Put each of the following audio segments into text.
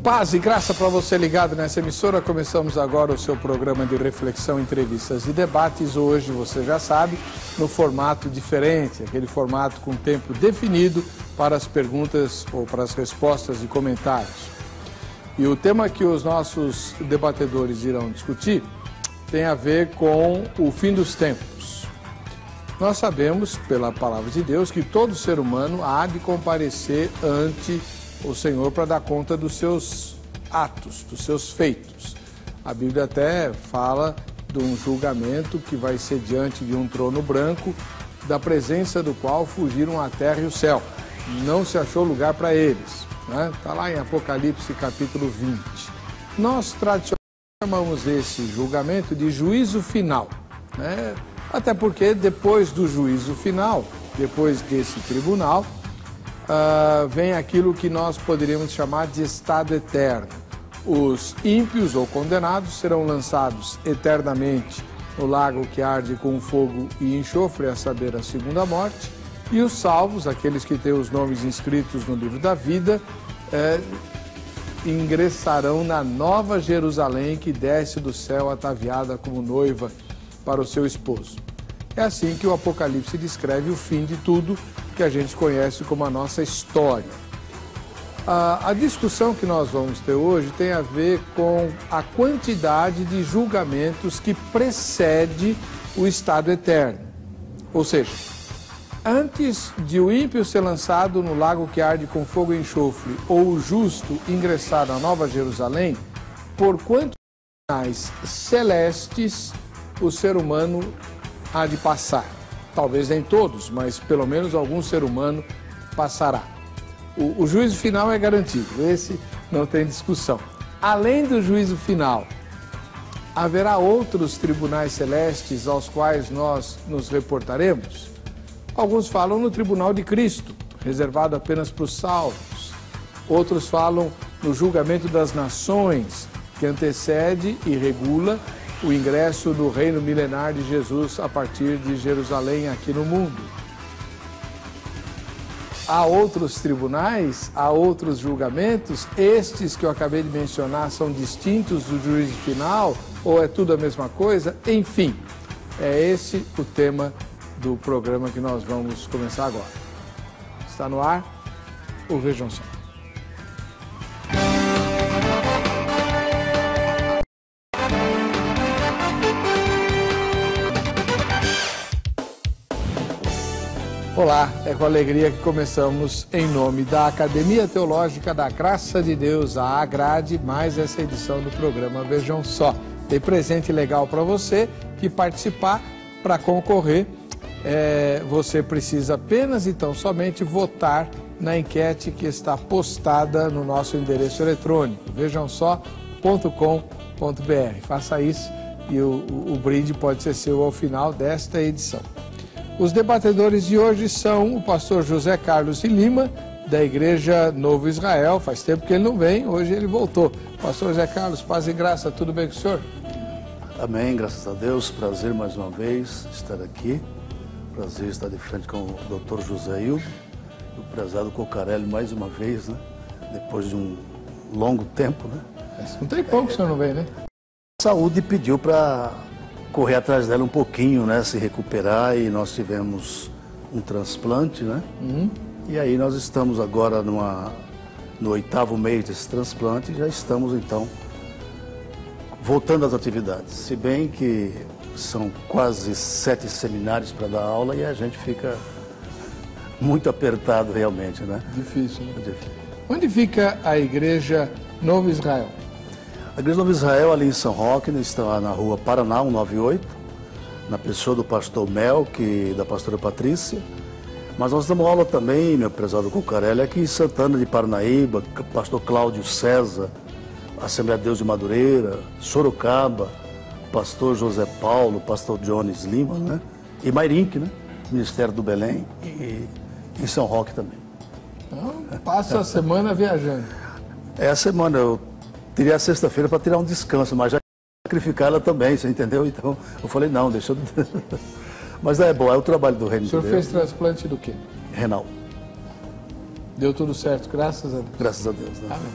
Paz e graça para você ligado nessa emissora. Começamos agora o seu programa de reflexão, entrevistas e debates. Hoje, você já sabe, no formato diferente, aquele formato com tempo definido para as perguntas ou para as respostas e comentários. E o tema que os nossos debatedores irão discutir tem a ver com o fim dos tempos. Nós sabemos, pela palavra de Deus, que todo ser humano há de comparecer ante o Senhor para dar conta dos seus atos, dos seus feitos. A Bíblia até fala de um julgamento que vai ser diante de um trono branco, da presença do qual fugiram a terra e o céu. Não se achou lugar para eles. Está lá em Apocalipse capítulo 20. Nós tradicionalmente chamamos esse julgamento de juízo final, né? Até porque depois do juízo final, depois desse tribunal, vem aquilo que nós poderíamos chamar de estado eterno. Os ímpios ou condenados serão lançados eternamente no lago que arde com fogo e enxofre, a saber, a segunda morte, e os salvos, aqueles que têm os nomes inscritos no livro da vida, ingressarão na nova Jerusalém que desce do céu ataviada como noiva para o seu esposo. É assim que o Apocalipse descreve o fim de tudo que a gente conhece como a nossa história. A discussão que nós vamos ter hoje tem a ver com a quantidade de julgamentos que precede o estado eterno. Ou seja, antes de o ímpio ser lançado no lago que arde com fogo e enxofre, ou o justo ingressar na Nova Jerusalém, por quantos sinais celestes o ser humano há de passar? Talvez nem todos, mas pelo menos algum ser humano passará. O juízo final é garantido, esse não tem discussão. Além do juízo final, haverá outros tribunais celestes aos quais nós nos reportaremos? Alguns falam no tribunal de Cristo, reservado apenas para os salvos. Outros falam no julgamento das nações, que antecede e regula o ingresso no reino milenar de Jesus a partir de Jerusalém aqui no mundo. Há outros tribunais, há outros julgamentos. Estes que eu acabei de mencionar são distintos do juízo final ou é tudo a mesma coisa? Enfim, é esse o tema do programa que nós vamos começar agora. Está no ar o Vejam Só. Olá, é com alegria que começamos em nome da Academia Teológica da Graça de Deus, a AGRADE, mais essa edição do programa Vejam Só. Tem presente legal para você que participar para concorrer. Você precisa apenas e tão somente votar na enquete que está postada no nosso endereço eletrônico, vejamsó.com.br. Faça isso e o brinde pode ser seu ao final desta edição. Os debatedores de hoje são o pastor José Carlos de Lima, da Igreja Novo Israel. Faz tempo que ele não vem, hoje ele voltou. Pastor José Carlos, paz e graça, tudo bem com o senhor? Amém, graças a Deus. Prazer mais uma vez estar aqui. Prazer estar de frente com o Dr. José Hildo e o prezado Cocarelli mais uma vez, né? Depois de um longo tempo, né? Não tem pouco que o senhor não vem, né? A saúde pediu para correr atrás dela um pouquinho, né? Se recuperar, e nós tivemos um transplante, né? E aí nós estamos agora no 8º mês desse transplante e já estamos então voltando às atividades. Se bem que são quase 7 seminários para dar aula e a gente fica muito apertado realmente, né? Difícil, né? É difícil. Onde fica a Igreja Novo Israel? A Igreja Novo Israel, ali em São Roque, está na rua Paraná, 198, na pessoa do pastor Melk e da pastora Patrícia. Mas nós damos aula também, meu prezado Cucarelli, aqui em Santana de Parnaíba, pastor Cláudio César, Assembleia de Deus de Madureira, Sorocaba, pastor José Paulo, pastor Jones Lima, né? E Mairink, né? Ministério do Belém, e em São Roque também. Então, passa a semana viajando. A semana eu teria a sexta-feira para tirar um descanso, mas já sacrificar ela também, você entendeu? Então eu falei, não, deixa eu... Mas é bom, é o trabalho do Reino de Deus. O senhor fez transplante do quê? Renal. Deu tudo certo, graças a Deus. Graças a Deus, né? Amém.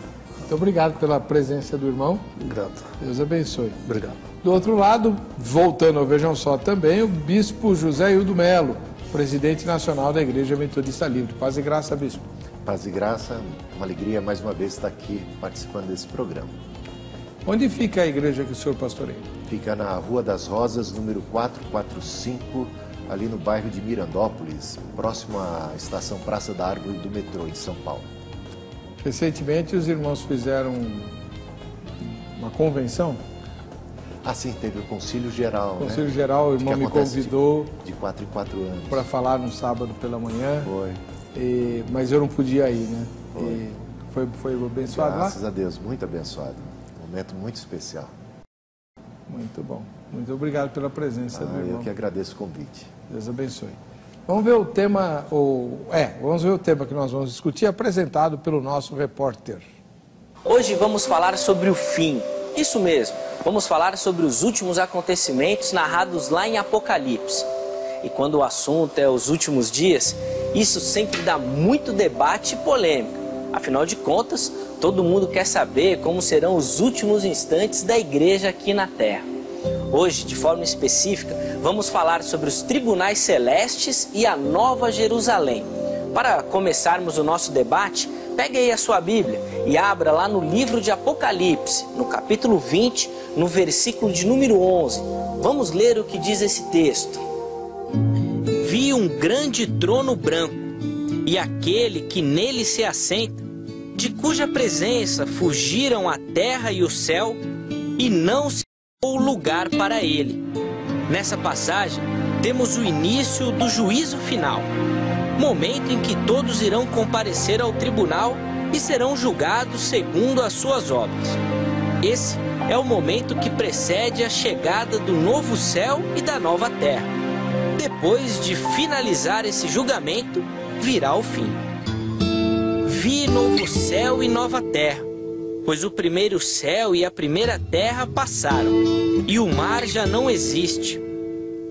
Muito obrigado pela presença do irmão. Grato. Deus abençoe. Obrigado. Do outro lado, voltando ao Vejam Só também, o bispo José Hildo Melo, presidente nacional da Igreja Metodista Livre. Paz e graça, bispo. Paz e graça, uma alegria mais uma vez estar aqui participando desse programa. Onde fica a igreja que o senhor pastoreia? Fica na Rua das Rosas, número 445, ali no bairro de Mirandópolis, próximo à estação Praça da Árvore do metrô, em São Paulo. Recentemente os irmãos fizeram uma convenção. Assim, teve o Concílio Geral. O Concílio Geral, o irmão me convidou de 4 em 4 anos. para falar no sábado pela manhã. Foi. Mas eu não podia ir, né? Foi abençoado. Graças a Deus, muito abençoado. Um momento muito especial. Muito bom. Muito obrigado pela presença do irmão. Eu que agradeço o convite. Deus abençoe. Vamos ver o tema, vamos ver o tema que nós vamos discutir, apresentado pelo nosso repórter. Hoje vamos falar sobre o fim. Isso mesmo, vamos falar sobre os últimos acontecimentos narrados lá em Apocalipse. E quando o assunto é os últimos dias, isso sempre dá muito debate e polêmica. Afinal de contas, todo mundo quer saber como serão os últimos instantes da igreja aqui na Terra. Hoje, de forma específica, vamos falar sobre os tribunais celestes e a Nova Jerusalém. Para começarmos o nosso debate, pegue aí a sua Bíblia e abra lá no livro de Apocalipse, no capítulo 20, no versículo de número 11. Vamos ler o que diz esse texto. Vi um grande trono branco, e aquele que nele se assenta, de cuja presença fugiram a terra e o céu, e não se achou lugar para ele. Nessa passagem, temos o início do juízo final, momento em que todos irão comparecer ao tribunal e serão julgados segundo as suas obras. Esse é o momento que precede a chegada do novo céu e da nova terra. Depois de finalizar esse julgamento, virá o fim. Vi novo céu e nova terra, pois o primeiro céu e a primeira terra passaram, e o mar já não existe.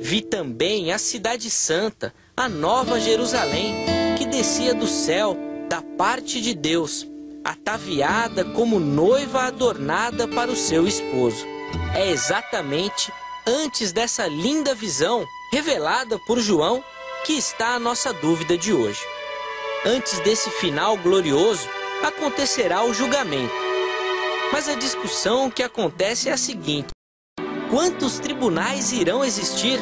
Vi também a cidade santa, a Nova Jerusalém, que descia do céu, da parte de Deus, ataviada como noiva adornada para o seu esposo. É exatamente antes dessa linda visão, revelada por João, que está a nossa dúvida de hoje. Antes desse final glorioso, acontecerá o julgamento. Mas a discussão que acontece é a seguinte: quantos tribunais irão existir?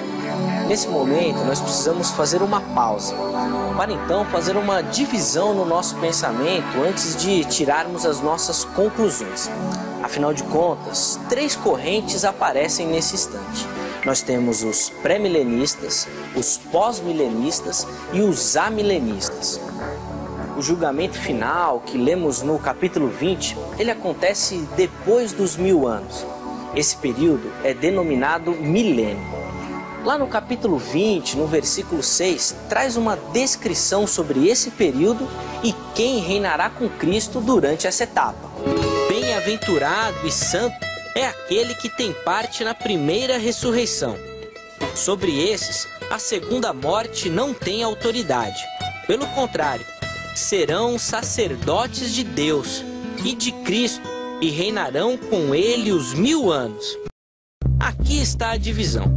Nesse momento, nós precisamos fazer uma pausa, para então fazer uma divisão no nosso pensamento antes de tirarmos as nossas conclusões. Afinal de contas, 3 correntes aparecem nesse instante. Nós temos os pré-milenistas, os pós-milenistas e os amilenistas. O julgamento final, que lemos no capítulo 20, ele acontece depois dos 1000 anos. Esse período é denominado milênio. Lá no capítulo 20, no versículo 6, traz uma descrição sobre esse período e quem reinará com Cristo durante essa etapa. Bem-aventurado e santo é aquele que tem parte na primeira ressurreição. Sobre esses, a segunda morte não tem autoridade. Pelo contrário, serão sacerdotes de Deus e de Cristo e reinarão com ele os 1000 anos. Aqui está a divisão.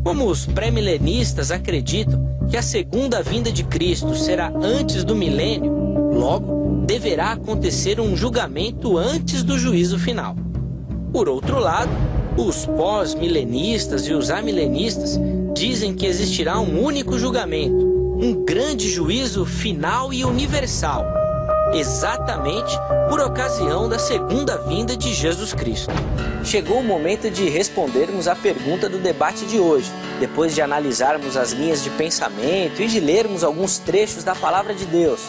Como os pré-milenistas acreditam que a segunda vinda de Cristo será antes do milênio, logo deverá acontecer um julgamento antes do juízo final. Por outro lado, os pós-milenistas e os amilenistas dizem que existirá um único julgamento, um grande juízo final e universal, exatamente por ocasião da segunda vinda de Jesus Cristo. Chegou o momento de respondermos à pergunta do debate de hoje, depois de analisarmos as linhas de pensamento e de lermos alguns trechos da Palavra de Deus.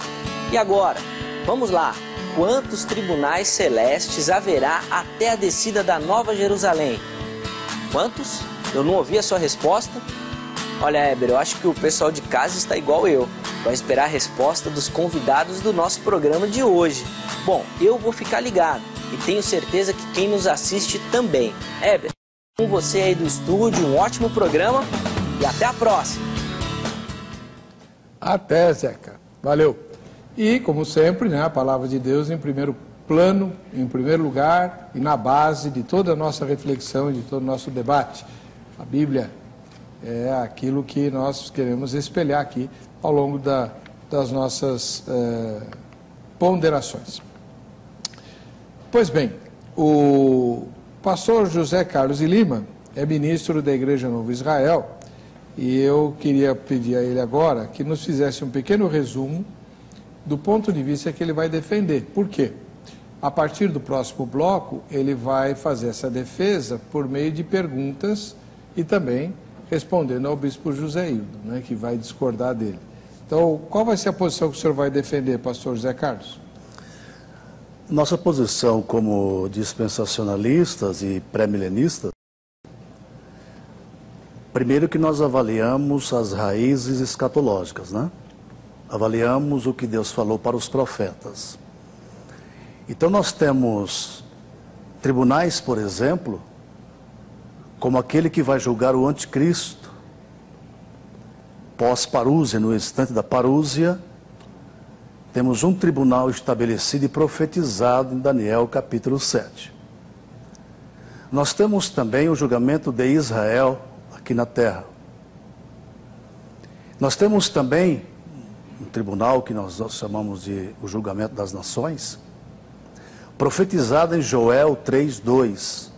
E agora, vamos lá. Quantos tribunais celestes haverá até a descida da Nova Jerusalém? Quantos? Eu não ouvi a sua resposta. Olha, Heber, eu acho que o pessoal de casa está igual eu. Vai esperar a resposta dos convidados do nosso programa de hoje. Bom, eu vou ficar ligado e tenho certeza que quem nos assiste também. Heber, com você aí do estúdio, um ótimo programa e até a próxima. Até, Zeca. Valeu. E, como sempre, né, a palavra de Deus em primeiro plano, em primeiro lugar, e na base de toda a nossa reflexão e de todo o nosso debate. A Bíblia é aquilo que nós queremos espelhar aqui ao longo das nossas ponderações. Pois bem, o pastor José Carlos de Lima é ministro da Igreja Novo Israel e eu queria pedir a ele agora que nos fizesse um pequeno resumo do ponto de vista que ele vai defender. Por quê? A partir do próximo bloco, ele vai fazer essa defesa por meio de perguntas e também respondendo ao bispo José Hildo, né, que vai discordar dele. Então, qual vai ser a posição que o senhor vai defender, pastor José Carlos? Nossa posição como dispensacionalistas e pré-milenistas, primeiro que nós avaliamos as raízes escatológicas, né? Avaliamos o que Deus falou para os profetas. Então nós temos tribunais, por exemplo, como aquele que vai julgar o anticristo, pós-parúzia, no instante da parúzia, temos um tribunal estabelecido e profetizado em Daniel capítulo 7. Nós temos também o julgamento de Israel aqui na terra. Nós temos também um tribunal que nós chamamos de o julgamento das nações, profetizado em Joel 3:2.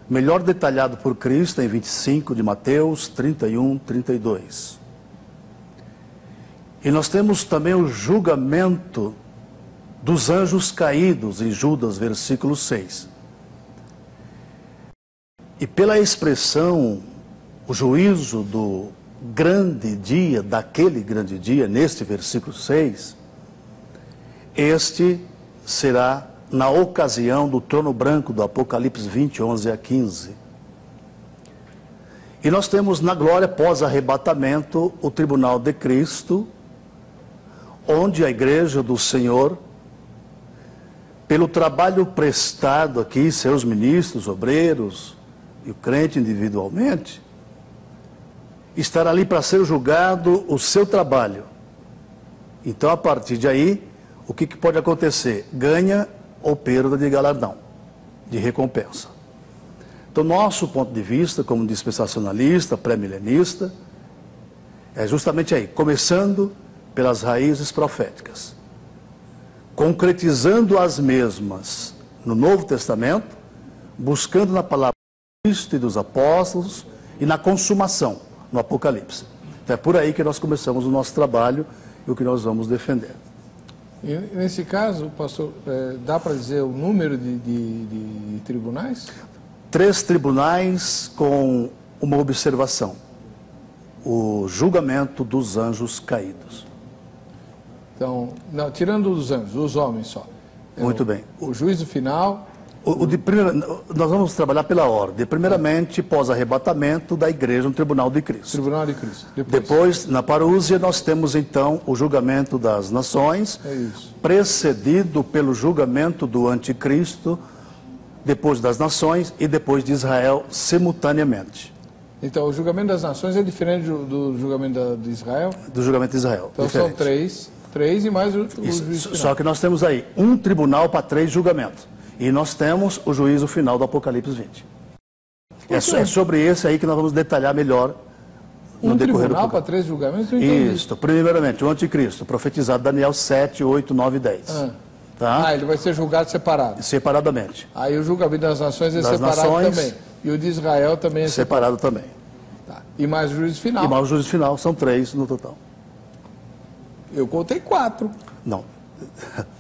Melhor detalhado por Cristo em 25 de Mateus 31:32. E nós temos também o julgamento dos anjos caídos em Judas, versículo 6. E pela expressão, o juízo do grande dia, daquele grande dia, neste versículo 6, este será na ocasião do trono branco do Apocalipse 20, 11 a 15. E nós temos na glória pós-arrebatamento o tribunal de Cristo, onde a igreja do Senhor, pelo trabalho prestado aqui, seus ministros, obreiros e o crente individualmente, estará ali para ser julgado o seu trabalho. Então, a partir de aí, o que pode acontecer? Ganha ou perda de galardão, de recompensa. Então, nosso ponto de vista, como dispensacionalista, pré-milenista, é justamente aí, começando pelas raízes proféticas, concretizando as mesmas no Novo Testamento, buscando na palavra de Cristo e dos apóstolos e na consumação, no Apocalipse. Então, é por aí que nós começamos o nosso trabalho e o que nós vamos defender. E nesse caso, pastor, dá para dizer o número de tribunais? 3 tribunais com uma observação: o julgamento dos anjos caídos. Então, não, tirando os anjos, os homens só. Muito bem. O juízo final... Nós vamos trabalhar pela ordem. Primeiramente, pós-arrebatamento da igreja no Tribunal de Cristo. Tribunal de Cristo. Depois, na parúzia, nós temos então o julgamento das nações, precedido pelo julgamento do anticristo, depois das nações e depois de Israel, simultaneamente. Então, o julgamento das nações é diferente do julgamento de Israel? Do julgamento de Israel. Então, diferente. São três e mais o juízo final. Só que nós temos aí um tribunal para 3 julgamentos. E nós temos o juízo final do Apocalipse 20. É sobre esse aí que nós vamos detalhar melhor no decorrer do tribunal para 3 julgamentos? Não entendi. Isso. Primeiramente, o anticristo, profetizado Daniel 7, 8, 9 e 10. Tá? Ele vai ser julgado separado? Separadamente. Aí o julgamento das nações é separado também. E o de Israel também é separado também. Tá. E mais o juízo final? E mais o juízo final, são 3 no total. Eu contei 4. Não.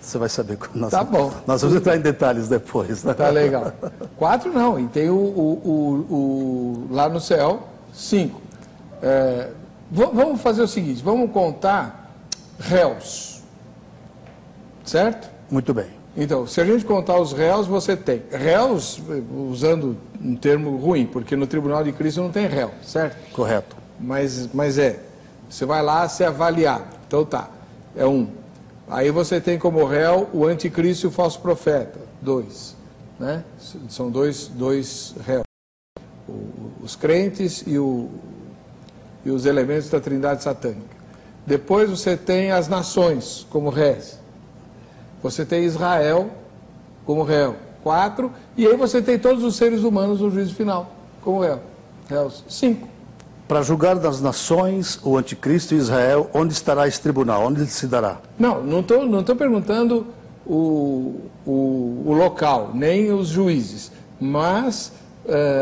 Você vai saber quando nós, tá bom. Nós vamos entrar em detalhes depois. Né? Tá legal. 4 não, e tem lá no céu, 5. Vamos fazer o seguinte, vamos contar réus, certo? Muito bem. Então, se a gente contar os réus, você tem réus, usando um termo ruim, porque no Tribunal de Cristo não tem réu, certo? Correto. Mas você vai lá ser avaliado, então tá, é 1. Aí você tem como réu o anticristo e o falso profeta, 2, né? São dois réus, os crentes e os elementos da trindade satânica. Depois você tem as nações como réis. você tem Israel como réu, 4, e aí você tem todos os seres humanos no juízo final, como réus, 5. Para julgar das nações, o anticristo e Israel, onde estará esse tribunal? Onde ele se dará? Não estou perguntando o local, nem os juízes, mas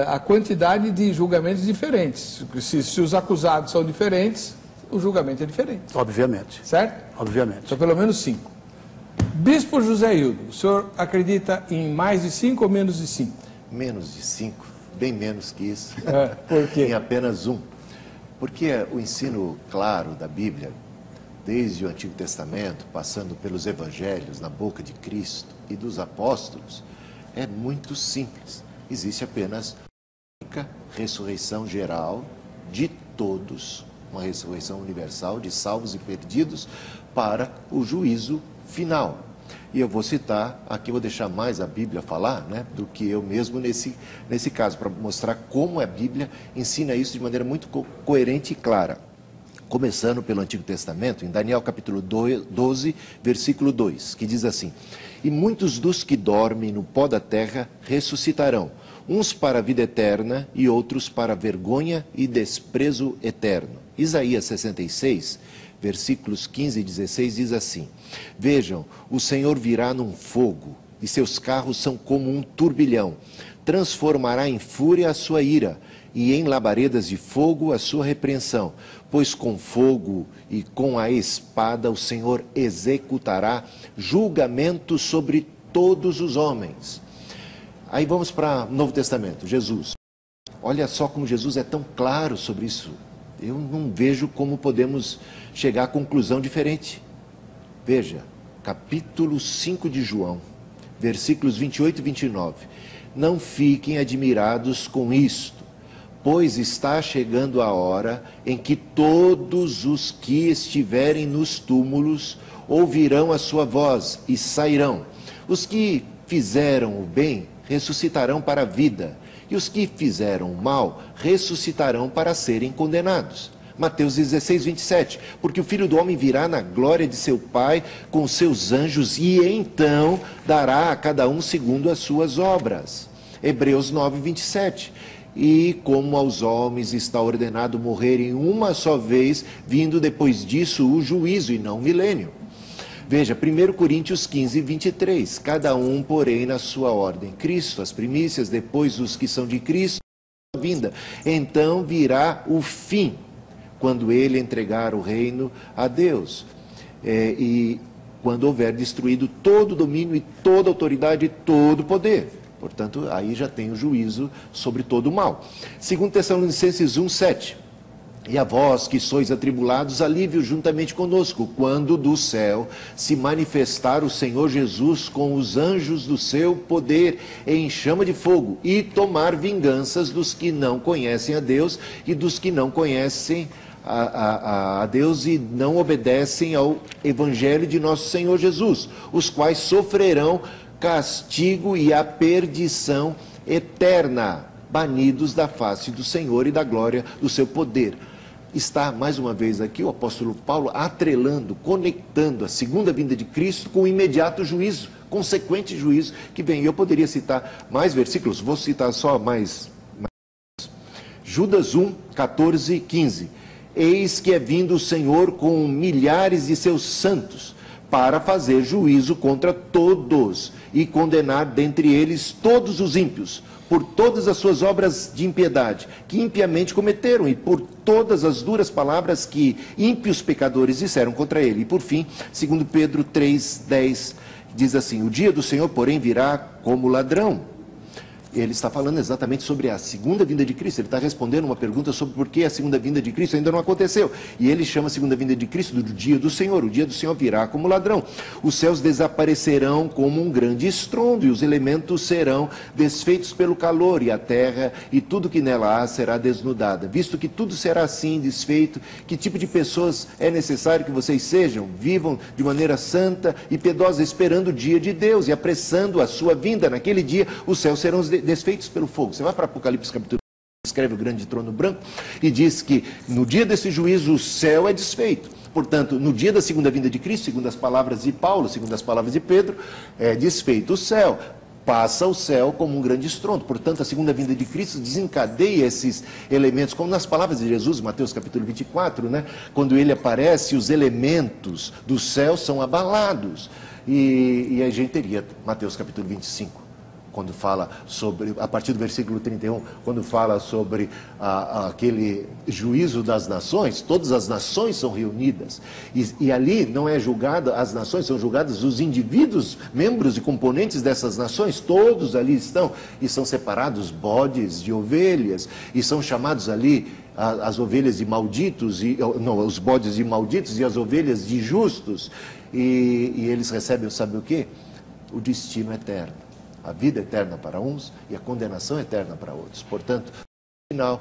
a quantidade de julgamentos diferentes. Se os acusados são diferentes, o julgamento é diferente. Obviamente. Certo? Obviamente. Então, pelo menos 5. Bispo José Hildo, o senhor acredita em mais de 5 ou menos de 5? Menos de 5, bem menos que isso. Por quê? Em apenas 1. Porque o ensino claro da Bíblia, desde o Antigo Testamento, passando pelos Evangelhos, na boca de Cristo e dos apóstolos, é muito simples. Existe apenas uma única ressurreição geral de todos, uma ressurreição universal de salvos e perdidos para o juízo final. E eu vou citar, aqui eu vou deixar mais a Bíblia falar, né, do que eu mesmo nesse caso, para mostrar como a Bíblia ensina isso de maneira muito coerente e clara. Começando pelo Antigo Testamento, em Daniel capítulo 12, versículo 2, que diz assim: E muitos dos que dormem no pó da terra ressuscitarão, uns para a vida eterna e outros para a vergonha e desprezo eterno. Isaías 66, versículos 15 e 16 diz assim: Vejam, o Senhor virá num fogo, e seus carros são como um turbilhão. Transformará em fúria a sua ira, e em labaredas de fogo a sua repreensão. Pois com fogo e com a espada o Senhor executará julgamento sobre todos os homens. Aí vamos para o Novo Testamento, Jesus. Olha só como Jesus é tão claro sobre isso. Eu não vejo como podemos chegar à conclusão diferente. Veja, capítulo 5 de João, versículos 28 e 29. Não fiquem admirados com isto, pois está chegando a hora em que todos os que estiverem nos túmulos ouvirão a sua voz e sairão. Os que fizeram o bem ressuscitarão para a vida, e os que fizeram o mal ressuscitarão para serem condenados. Mateus 16, 27. Porque o Filho do Homem virá na glória de seu Pai com seus anjos, e então dará a cada um segundo as suas obras. Hebreus 9, 27. E como aos homens está ordenado morrerem uma só vez, vindo depois disso o juízo e não o milênio. Veja, 1 Coríntios 15, 23. Cada um, porém, na sua ordem. Cristo, as primícias, depois os que são de Cristo, a vinda. Então virá o fim, quando ele entregar o reino a Deus. E quando houver destruído todo domínio e toda autoridade e todo poder. Portanto, aí já tem o juízo sobre todo o mal. 2 Tessalonicenses 1, 7. E a vós que sois atribulados, alívio juntamente conosco, quando do céu se manifestar o Senhor Jesus com os anjos do seu poder em chama de fogo, e tomar vinganças dos que não conhecem a Deus e dos que não conhecem a Deus e não obedecem ao Evangelho de nosso Senhor Jesus, os quais sofrerão castigo e a perdição eterna, banidos da face do Senhor e da glória do seu poder. Está, mais uma vez aqui, o apóstolo Paulo atrelando, conectando a segunda vinda de Cristo com o imediato juízo, consequente juízo que vem. Eu poderia citar mais versículos, vou citar só mais. Judas 1, 14 e 15. Eis que é vindo o Senhor com milhares de seus santos, para fazer juízo contra todos e condenar dentre eles todos os ímpios, por todas as suas obras de impiedade, que impiamente cometeram, e por todas as duras palavras que ímpios pecadores disseram contra ele. E por fim, 2 Pedro 3, 10, diz assim: o dia do Senhor, porém, virá como ladrão. Ele está falando exatamente sobre a segunda vinda de Cristo. Ele está respondendo uma pergunta sobre por que a segunda vinda de Cristo ainda não aconteceu. E ele chama a segunda vinda de Cristo do dia do Senhor. O dia do Senhor virá como ladrão. Os céus desaparecerão como um grande estrondo, e os elementos serão desfeitos pelo calor, e a terra e tudo que nela há será desnudada. Visto que tudo será assim, desfeito, que tipo de pessoas é necessário que vocês sejam? Vivam de maneira santa e piedosa, esperando o dia de Deus e apressando a sua vinda. Naquele dia, os céus serão desfeitos pelo fogo. Você vai para Apocalipse capítulo 1, escreve o grande trono branco e diz que no dia desse juízo o céu é desfeito. Portanto, no dia da segunda vinda de Cristo, segundo as palavras de Paulo, segundo as palavras de Pedro, é desfeito o céu. Passa o céu como um grande estrondo. Portanto, a segunda vinda de Cristo desencadeia esses elementos, como nas palavras de Jesus, Mateus capítulo 24, né? Quando ele aparece, os elementos do céu são abalados. E a gente teria Mateus capítulo 25, quando fala sobre, a partir do versículo 31, quando fala sobre aquele juízo das nações, todas as nações são reunidas, e ali não é julgada as nações, são julgados os indivíduos, membros e componentes dessas nações, todos ali estão, e são separados bodes de ovelhas, e são chamados ali as ovelhas de malditos, os bodes de malditos e as ovelhas de justos, e eles recebem, sabe o quê? O destino eterno. A vida eterna para uns e a condenação eterna para outros. Portanto, o final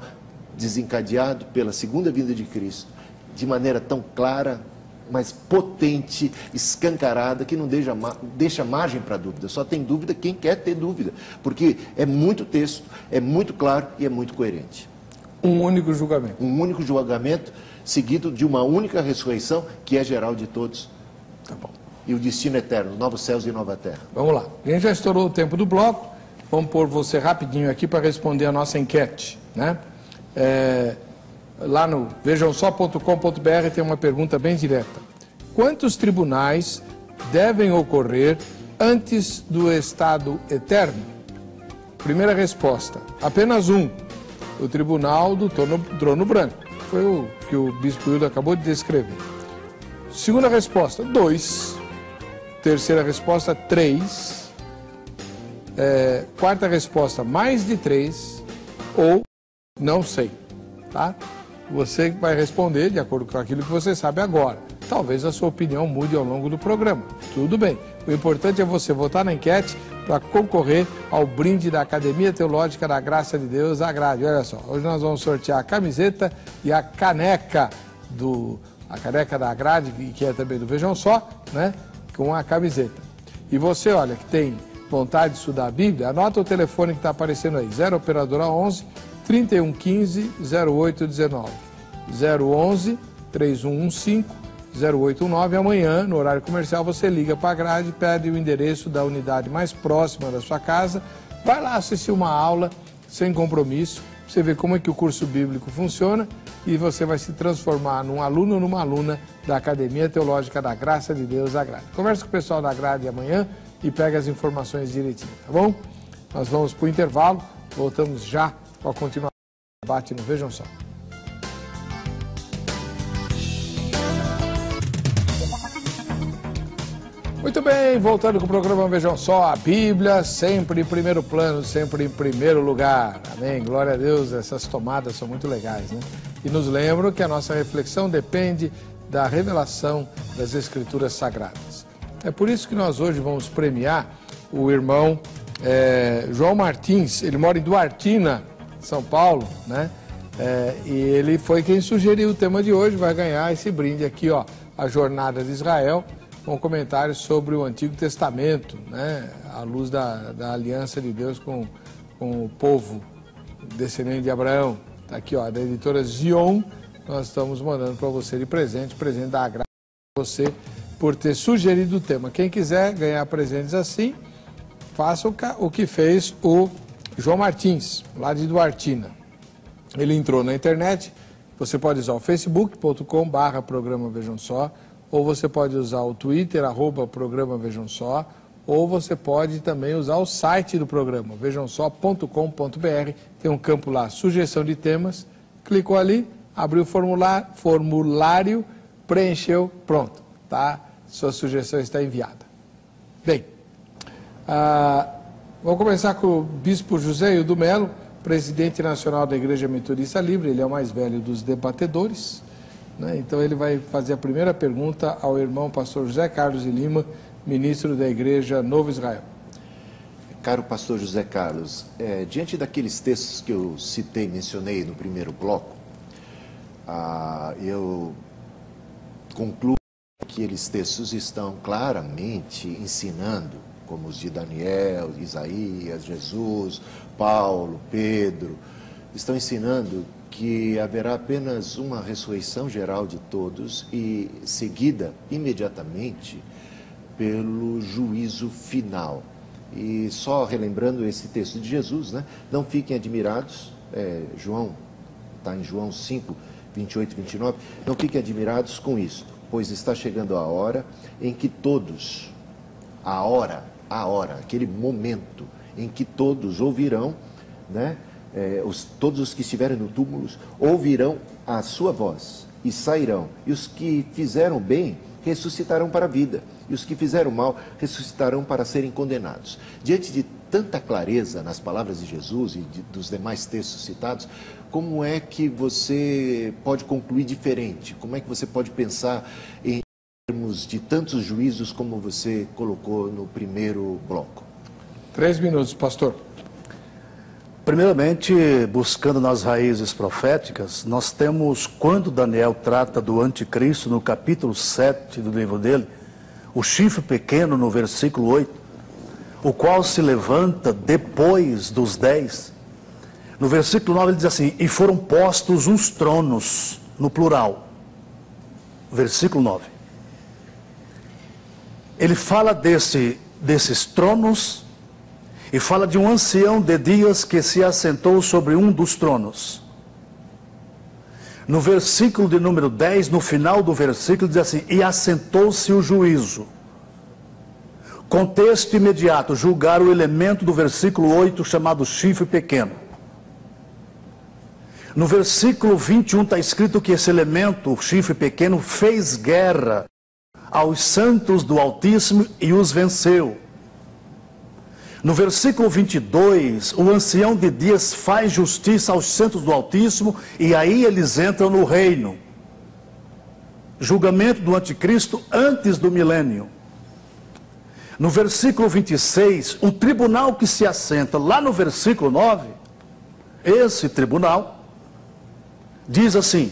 desencadeado pela segunda vinda de Cristo, de maneira tão clara, mas potente, escancarada, que não deixa margem para dúvida. Só tem dúvida quem quer ter dúvida, porque é muito texto, é muito claro e é muito coerente. Um único julgamento. Um único julgamento seguido de uma única ressurreição, que é geral de todos. Tá bom. E o destino eterno, novos céus e nova terra. Vamos lá. A gente já estourou o tempo do bloco. Vamos pôr você rapidinho aqui para responder a nossa enquete, né? Lá no vejamsó.com.br tem uma pergunta bem direta. Quantos tribunais devem ocorrer antes do estado eterno? Primeira resposta, apenas um. O tribunal do trono branco. Foi o que o bispo Hildo acabou de descrever. Segunda resposta, 2. Terceira resposta, 3. Quarta resposta, mais de 3. Ou não sei, tá? Você vai responder de acordo com aquilo que você sabe agora. Talvez a sua opinião mude ao longo do programa. Tudo bem. O importante é você votar na enquete para concorrer ao brinde da Academia Teológica da Graça de Deus, a Grade. Olha só, hoje nós vamos sortear a camiseta e a caneca da Grade, que é também do Vejam Só, né? Com a camiseta. E você, olha, que tem vontade de estudar a Bíblia, anota o telefone que está aparecendo aí, 0 operadora 11 3115 0819. 011 3115 0819. Amanhã, no horário comercial, você liga para a Grade, pede o endereço da unidade mais próxima da sua casa, vai lá assistir uma aula sem compromisso, você vê como é que o curso bíblico funciona e você vai se transformar num aluno ou numa aluna da Academia Teológica da Graça de Deus, a Grade. Conversa com o pessoal da Grade amanhã e pega as informações direitinho, tá bom? Nós vamos para o intervalo, voltamos já com a continuação do debate no Vejam Só. Muito bem, voltando com o programa Vejam Só, a Bíblia sempre em primeiro plano, sempre em primeiro lugar. Amém, glória a Deus, essas tomadas são muito legais, né? E nos lembram que a nossa reflexão depende da revelação das Escrituras Sagradas. É por isso que nós hoje vamos premiar o irmão João Martins. Ele mora em Duartina, São Paulo, né? E ele foi quem sugeriu o tema de hoje, vai ganhar esse brinde aqui, ó, a Jornada de Israel, com comentários sobre o Antigo Testamento, né? À luz da aliança de Deus com o povo descendente de Abraão. Está aqui, ó, da editora Zion, nós estamos mandando para você de presente da graça para você por ter sugerido o tema. Quem quiser ganhar presentes assim, faça o que fez o João Martins, lá de Duartina. Ele entrou na internet, você pode usar o facebook.com/programa Vejam Só, ou você pode usar o Twitter, @programa Vejam Só, ou você pode também usar o site do programa, vejamsó.com.br, tem um campo lá, sugestão de temas, clicou ali, abriu o formulário, preencheu, pronto, tá? Sua sugestão está enviada. Bem, vamos começar com o Bispo José Hildo Melo, presidente nacional da Igreja Metodista Livre, ele é o mais velho dos debatedores, né? Então ele vai fazer a primeira pergunta ao irmão pastor José Carlos de Lima, ministro da Igreja Novo Israel. Caro pastor José Carlos, diante daqueles textos que eu citei, mencionei no primeiro bloco, eu concluo que aqueles textos estão claramente ensinando, como os de Daniel, Isaías, Jesus, Paulo, Pedro, estão ensinando que haverá apenas uma ressurreição geral de todos e seguida imediatamente pelo juízo final. E só relembrando esse texto de Jesus, né? Não fiquem admirados, está em João 5, 28 e 29, não fiquem admirados com isto, pois está chegando a hora em que todos, aquele momento em que todos ouvirão, né? Todos os que estiverem no túmulo ouvirão a sua voz e sairão, e os que fizeram bem ressuscitarão para a vida, e os que fizeram mal ressuscitarão para serem condenados. Diante de tanta clareza nas palavras de Jesus e dos demais textos citados, como é que você pode concluir diferente? Como é que você pode pensar em termos de tantos juízos como você colocou no primeiro bloco? 3 minutos, pastor. Primeiramente, buscando nas raízes proféticas, nós temos, quando Daniel trata do anticristo, no capítulo 7 do livro dele, o chifre pequeno, no versículo 8, o qual se levanta depois dos 10. No versículo 9 ele diz assim, e foram postos uns tronos, no plural. Versículo 9. Ele fala desses tronos, e fala de um ancião de dias que se assentou sobre um dos tronos. No versículo de número 10, no final do versículo, diz assim, e assentou-se o juízo. Contexto imediato, julgar o elemento do versículo 8, chamado chifre pequeno. No versículo 21 está escrito que esse elemento, o chifre pequeno, fez guerra aos santos do Altíssimo e os venceu. No versículo 22, o ancião de dias faz justiça aos santos do Altíssimo e aí eles entram no reino. Julgamento do anticristo antes do milênio. No versículo 26, o tribunal que se assenta lá no versículo 9, esse tribunal, diz assim,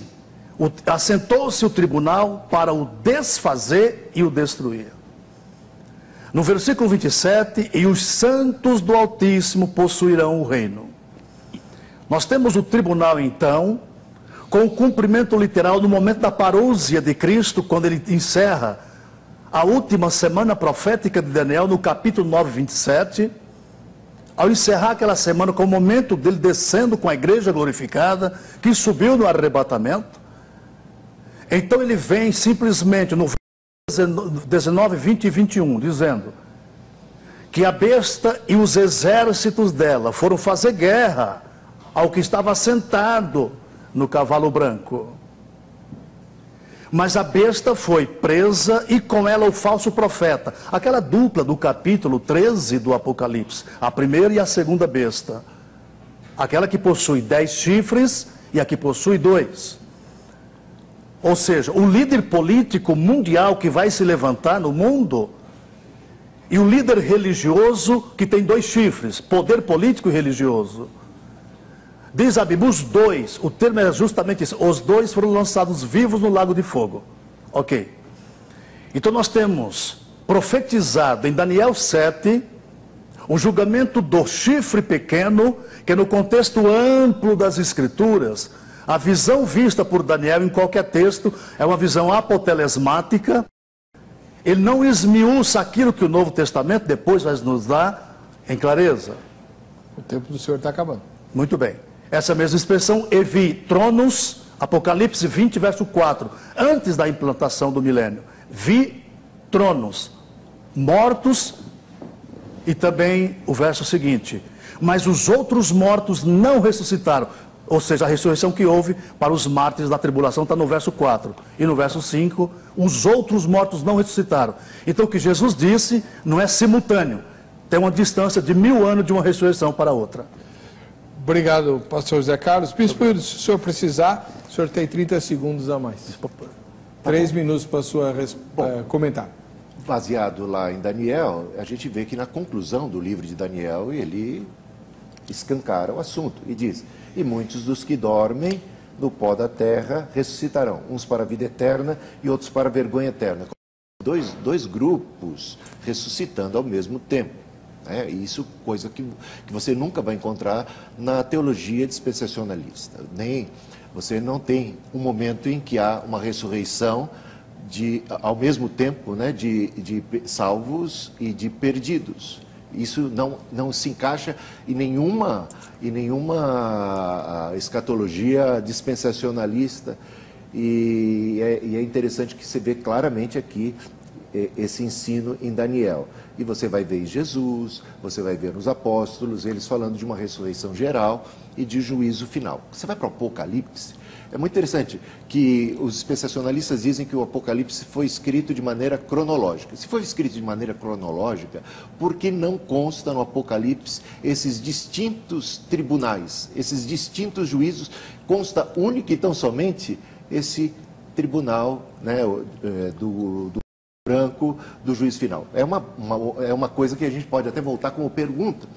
assentou-se o tribunal para o desfazer e o destruir. No versículo 27, e os santos do Altíssimo possuirão o reino. Nós temos o tribunal, então, com o cumprimento literal no momento da parousia de Cristo, quando ele encerra a última semana profética de Daniel, no capítulo 9, 27. Ao encerrar aquela semana, com o momento dele descendo com a igreja glorificada, que subiu no arrebatamento. Então ele vem simplesmente no 19, 20 e 21, dizendo que a besta e os exércitos dela foram fazer guerra ao que estava sentado no cavalo branco. Mas a besta foi presa e com ela o falso profeta. Aquela dupla do capítulo 13 do Apocalipse, a primeira e a segunda besta. Aquela que possui 10 chifres e a que possui 2. Ou seja, o líder político mundial que vai se levantar no mundo e o líder religioso que tem 2 chifres, poder político e religioso. Diz a Bíblia, os 2, o termo é justamente isso, os 2 foram lançados vivos no lago de fogo. Ok. Então nós temos profetizado em Daniel 7, o julgamento do chifre pequeno, que no contexto amplo das Escrituras, a visão vista por Daniel em qualquer texto é uma visão apotelesmática. Ele não esmiuça aquilo que o Novo Testamento depois vai nos dar em clareza. O tempo do Senhor está acabando. Muito bem. Essa mesma expressão, e vi tronos, Apocalipse 20, verso 4, antes da implantação do milênio. Vi tronos, mortos, e também o verso seguinte, mas os outros mortos não ressuscitaram. Ou seja, a ressurreição que houve para os mártires da tribulação está no verso 4. E no verso 5, os outros mortos não ressuscitaram. Então o que Jesus disse não é simultâneo. Tem uma distância de 1000 anos de uma ressurreição para outra. Obrigado, pastor José Carlos. Bispo, se o senhor precisar, o senhor tem 30 segundos a mais. 3 minutos para o senhor comentar. Baseado lá em Daniel, a gente vê que na conclusão do livro de Daniel, ele escancara o assunto e diz... E muitos dos que dormem no pó da terra ressuscitarão, uns para a vida eterna e outros para a vergonha eterna. Dois grupos ressuscitando ao mesmo tempo. Isso coisa que você nunca vai encontrar na teologia dispensacionalista. Você não tem um momento em que há uma ressurreição ao mesmo tempo, né, de salvos e de perdidos. Isso não se encaixa em nenhuma escatologia dispensacionalista. E é interessante que se vê claramente aqui esse ensino em Daniel. E você vai ver em Jesus, você vai ver nos apóstolos, eles falando de uma ressurreição geral e de juízo final. Você vai para o Apocalipse, é muito interessante que os dispensacionalistas dizem que o Apocalipse foi escrito de maneira cronológica. Se foi escrito de maneira cronológica, por que não consta no Apocalipse esses distintos tribunais, esses distintos juízos? Consta única e tão somente esse tribunal, né, do branco do juízo final. É uma coisa que a gente pode até voltar como pergunta.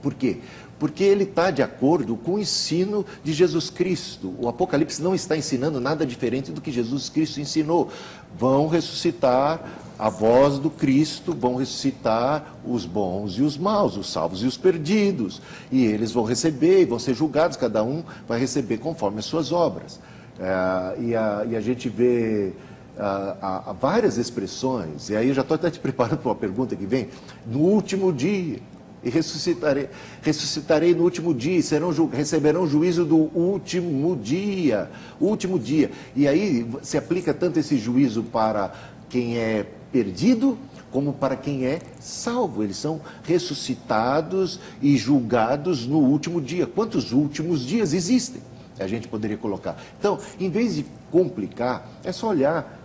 Por quê? Porque ele está de acordo com o ensino de Jesus Cristo. O Apocalipse não está ensinando nada diferente do que Jesus Cristo ensinou. Vão ressuscitar a voz do Cristo, vão ressuscitar os bons e os maus, os salvos e os perdidos. E eles vão receber e vão ser julgados, cada um vai receber conforme as suas obras. E a gente vê várias expressões, e aí eu já estou até te preparando para uma pergunta que vem, no último dia. E ressuscitarei no último dia, receberão juízo do último dia. E aí se aplica tanto esse juízo para quem é perdido, como para quem é salvo. Eles são ressuscitados e julgados no último dia. Quantos últimos dias existem? A gente poderia colocar. Então, em vez de complicar, é só olhar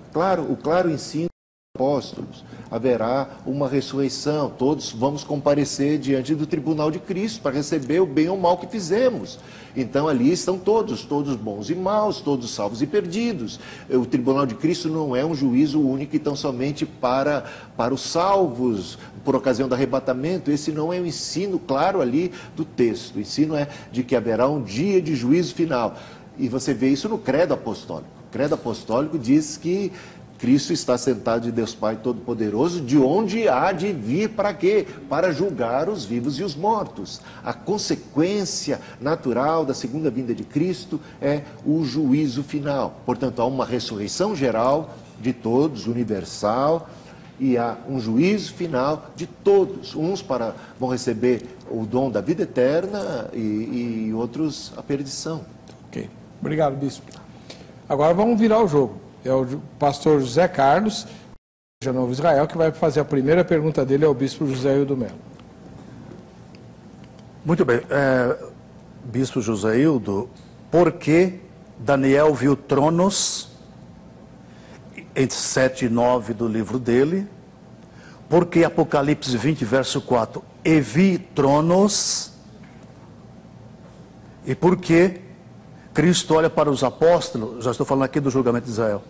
o claro ensino dos apóstolos. Haverá uma ressurreição, todos vamos comparecer diante do tribunal de Cristo para receber o bem ou o mal que fizemos. Então ali estão todos bons e maus, todos salvos e perdidos. O tribunal de Cristo não é um juízo único e tão somente para os salvos, por ocasião do arrebatamento. Esse não é o ensino claro ali do texto. O ensino é de que haverá um dia de juízo final. E você vê isso no credo apostólico. O credo apostólico diz que Cristo está sentado de Deus Pai Todo-Poderoso, de onde há de vir para quê? Para julgar os vivos e os mortos. A consequência natural da segunda vinda de Cristo é o juízo final. Portanto, há uma ressurreição geral de todos, universal, e há um juízo final de todos. Uns vão receber o dom da vida eterna e outros a perdição. Ok. Obrigado, bispo. Agora vamos virar o jogo. É o pastor José Carlos, de Novo Israel, que vai fazer a primeira pergunta dele ao bispo José Hildo Melo. Muito bem. Bispo José Hildo, por que Daniel viu tronos entre 7 e 9 do livro dele? Por que Apocalipse 20, verso 4, e vi tronos? E por que Cristo olha para os apóstolos, já estou falando aqui do julgamento de Israel,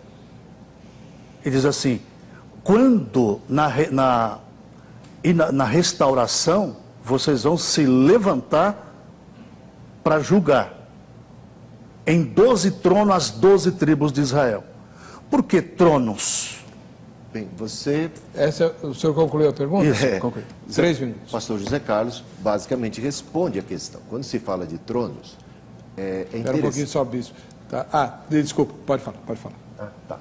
e diz assim, quando na restauração, vocês vão se levantar para julgar em 12 tronos as 12 tribos de Israel. Por que tronos? Bem, o senhor concluiu a pergunta? Concluí. 3 minutos. O pastor José Carlos basicamente responde a questão. Quando se fala de tronos, Espera um pouquinho só, bispo. Tá. Desculpa, pode falar. Tá.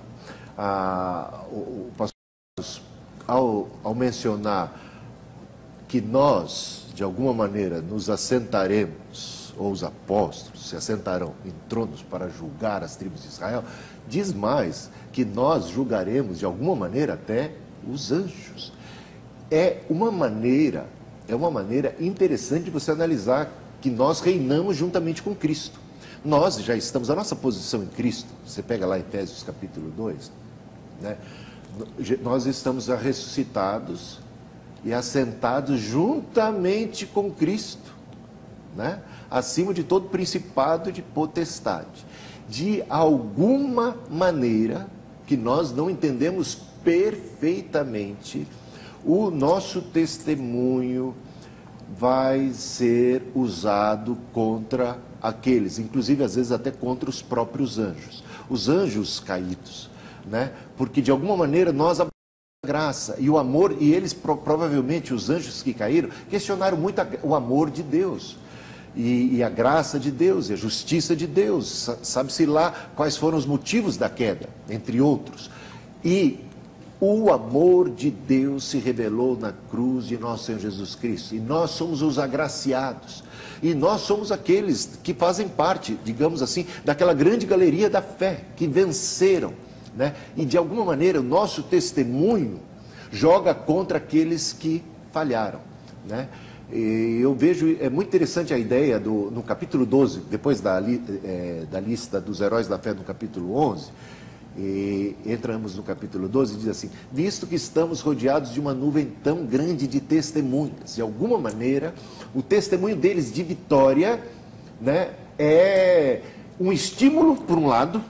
O pastor, ao mencionar que nós, de alguma maneira, nos assentaremos, ou os apóstolos se assentarão em tronos para julgar as tribos de Israel, diz mais que nós julgaremos, de alguma maneira, até os anjos. É uma maneira interessante de você analisar que nós reinamos juntamente com Cristo. Nós já estamos, a nossa posição em Cristo, você pega lá em Efésios capítulo 2, né? Nós estamos ressuscitados e assentados juntamente com Cristo, né? Acima de todo principado de potestade. De alguma maneira que nós não entendemos perfeitamente, o nosso testemunho vai ser usado contra aqueles, inclusive às vezes até contra os próprios anjos, os anjos caídos, né? Porque de alguma maneira nós graça e o amor, e eles provavelmente, os anjos que caíram, questionaram muito o amor de Deus. E a graça de Deus, e a justiça de Deus, sabe-se lá quais foram os motivos da queda, entre outros. E o amor de Deus se revelou na cruz de nosso Senhor Jesus Cristo, e nós somos os agraciados, e nós somos aqueles que fazem parte, digamos assim, daquela grande galeria da fé, que venceram, né? E de alguma maneira o nosso testemunho joga contra aqueles que falharam, né? E eu vejo, é muito interessante a ideia no capítulo 12, depois da lista dos heróis da fé no capítulo 11, e entramos no capítulo 12 e diz assim: visto que estamos rodeados de uma nuvem tão grande de testemunhas, de alguma maneira, o testemunho deles de vitória, né, é um estímulo, por um lado,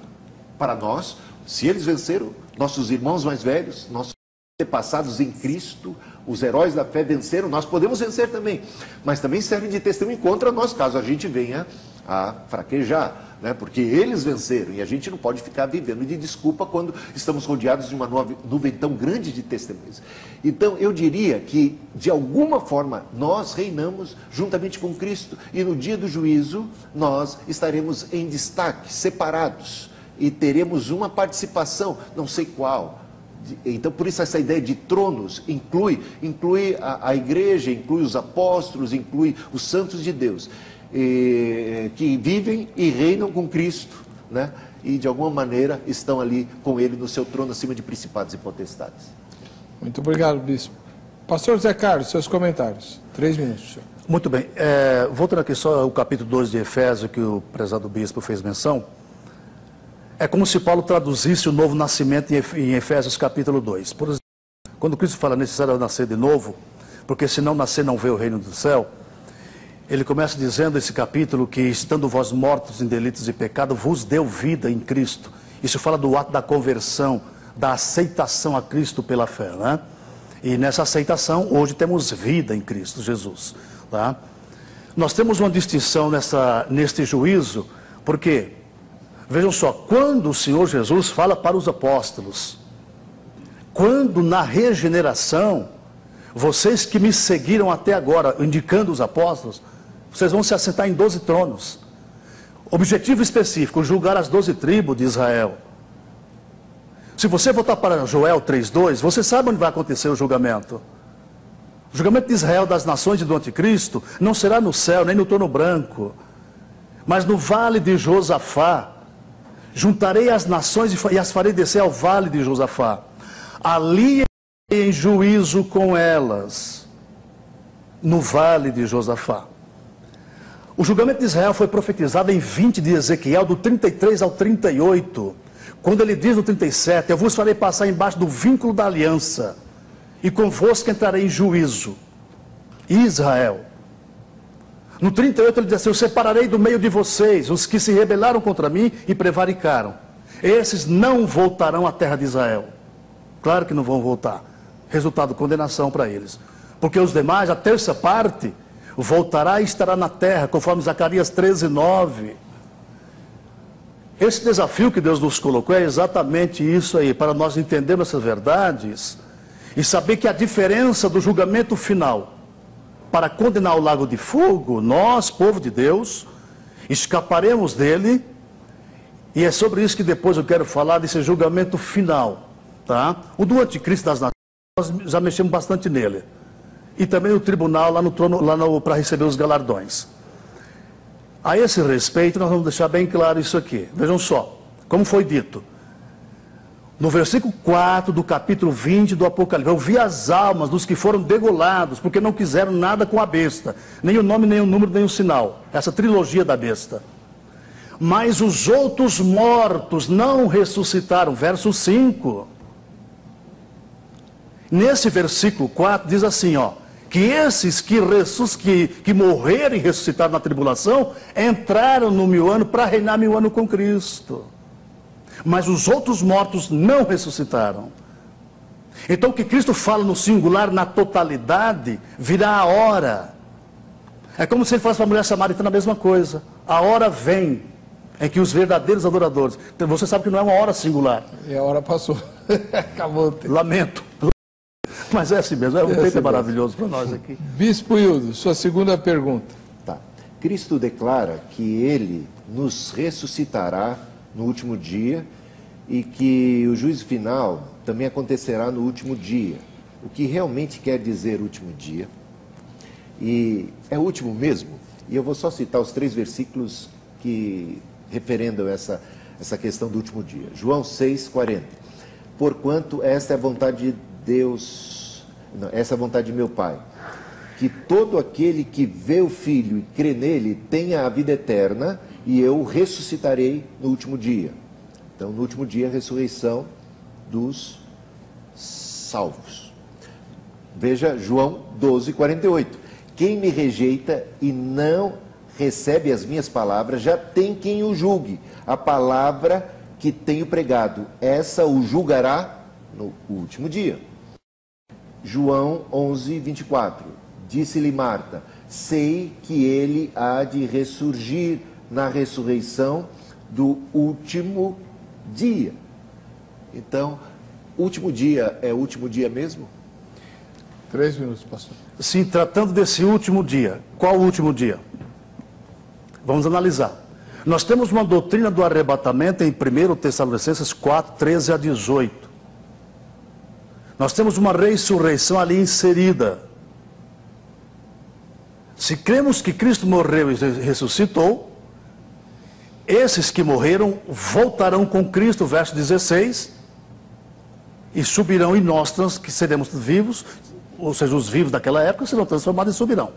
para nós. Se eles venceram, nossos irmãos mais velhos, nossos antepassados em Cristo, os heróis da fé venceram, nós podemos vencer também, mas também servem de testemunho contra nós, caso a gente venha a fraquejar, né? Porque eles venceram, e a gente não pode ficar vivendo de desculpa quando estamos rodeados de uma nuvem tão grande de testemunhas. Então eu diria que, de alguma forma, nós reinamos juntamente com Cristo, e no dia do juízo nós estaremos em destaque, separados, e teremos uma participação, não sei qual. Então, por isso, essa ideia de tronos inclui a igreja, inclui os apóstolos, inclui os santos de Deus, que vivem e reinam com Cristo, né? E de alguma maneira estão ali com Ele no seu trono acima de principados e potestades. Muito obrigado, bispo. Pastor Zé Carlos, seus comentários. 3 minutos, senhor. Muito bem. Voltando aqui só ao capítulo 2 de Efésios, que o prezado bispo fez menção. É como se Paulo traduzisse o novo nascimento em Efésios capítulo 2. Por exemplo, quando Cristo fala necessário nascer de novo, porque se não nascer não vê o reino do céu, ele começa dizendo esse capítulo que, estando vós mortos em delitos e pecado, vos deu vida em Cristo. Isso fala do ato da conversão, da aceitação a Cristo pela fé, né? E nessa aceitação, hoje temos vida em Cristo Jesus, tá? Nós temos uma distinção neste juízo, porque, vejam só, quando o Senhor Jesus fala para os apóstolos, quando na regeneração, vocês que me seguiram até agora, indicando os apóstolos, vocês vão se assentar em 12 tronos. Objetivo específico, julgar as 12 tribos de Israel. Se você voltar para Joel 3:2, você sabe onde vai acontecer o julgamento. O julgamento de Israel das nações e do anticristo não será no céu, nem no trono branco, mas no vale de Josafá. Juntarei as nações e as farei descer ao vale de Josafá. Ali em juízo com elas, no vale de Josafá. O julgamento de Israel foi profetizado em 20 de Ezequiel, do 33 ao 38. Quando ele diz no 37, eu vos farei passar embaixo do vínculo da aliança, e convosco entrarei em juízo. Israel. No 38 ele diz assim: eu separarei do meio de vocês os que se rebelaram contra mim e prevaricaram. Esses não voltarão à terra de Israel. Claro que não vão voltar. Resultado, condenação para eles. Porque os demais, a terça parte, voltará e estará na terra, conforme Zacarias 13:9. Esse desafio que Deus nos colocou é exatamente isso aí, para nós entendermos essas verdades e saber que a diferença do julgamento final para condenar o lago de fogo, nós, povo de Deus, escaparemos dele, e é sobre isso que depois eu quero falar desse julgamento final, tá? O do anticristo das nações, nós já mexemos bastante nele, e também o tribunal lá no trono, para receber os galardões. A esse respeito, nós vamos deixar bem claro isso aqui. Vejam só, como foi dito no versículo 4 do capítulo 20 do Apocalipse: eu vi as almas dos que foram degolados, porque não quiseram nada com a besta, nem o nome, nem o número, nem o sinal. Essa trilogia da besta. Mas os outros mortos não ressuscitaram. Verso 5. Nesse versículo 4 diz assim, ó: que esses que morreram e ressuscitaram na tribulação, entraram no 1000 anos para reinar 1000 anos com Cristo. Mas os outros mortos não ressuscitaram. Então o que Cristo fala no singular, na totalidade, virá a hora. É como se ele falasse para a mulher samaritana a mesma coisa. A hora vem em que os verdadeiros adoradores... Então, você sabe que não é uma hora singular. E a hora passou. Acabou o tempo. Lamento. Mas é assim mesmo, o tempo é maravilhoso para nós aqui. Bispo Hildo, sua segunda pergunta. Tá. Cristo declara que ele nos ressuscitará no último dia e que o juízo final também acontecerá no último dia. O que realmente quer dizer último dia? E é o último mesmo? E eu vou só citar os 3 versículos que referendam essa questão do último dia. João 6,40. Porquanto esta é a vontade de Deus, não, essa é a vontade de meu Pai, que todo aquele que vê o Filho e crê nele tenha a vida eterna, e eu ressuscitarei no último dia. Então, no último dia, a ressurreição dos salvos. Veja João 12,48. Quem me rejeita e não recebe as minhas palavras, já tem quem o julgue. A palavra que tenho pregado, essa o julgará no último dia. João 11:24. Disse-lhe Marta: sei que ele há de ressurgir na ressurreição do último dia. Então, último dia é o último dia mesmo? 3 minutos, pastor. Sim, tratando desse último dia. Qual o último dia? Vamos analisar. Nós temos uma doutrina do arrebatamento em 1 Tessalonicenses 4, 13 a 18. Nós temos uma ressurreição ali inserida. Se cremos que Cristo morreu e ressuscitou, esses que morreram voltarão com Cristo, verso 16, e subirão, e nós que seremos vivos, ou seja, os vivos daquela época serão transformados e subirão.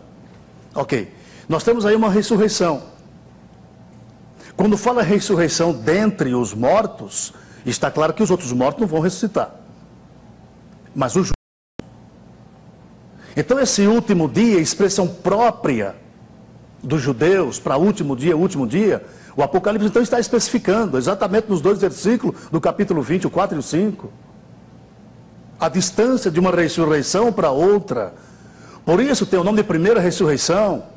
Ok. Nós temos aí uma ressurreição. Quando fala ressurreição dentre os mortos, está claro que os outros mortos não vão ressuscitar. Mas os... Então esse último dia, expressão própria dos judeus para último dia, o Apocalipse então está especificando, exatamente nos 2 versículos do capítulo 20, o 4 e o 5. A distância de uma ressurreição para outra. Por isso tem o nome de primeira ressurreição.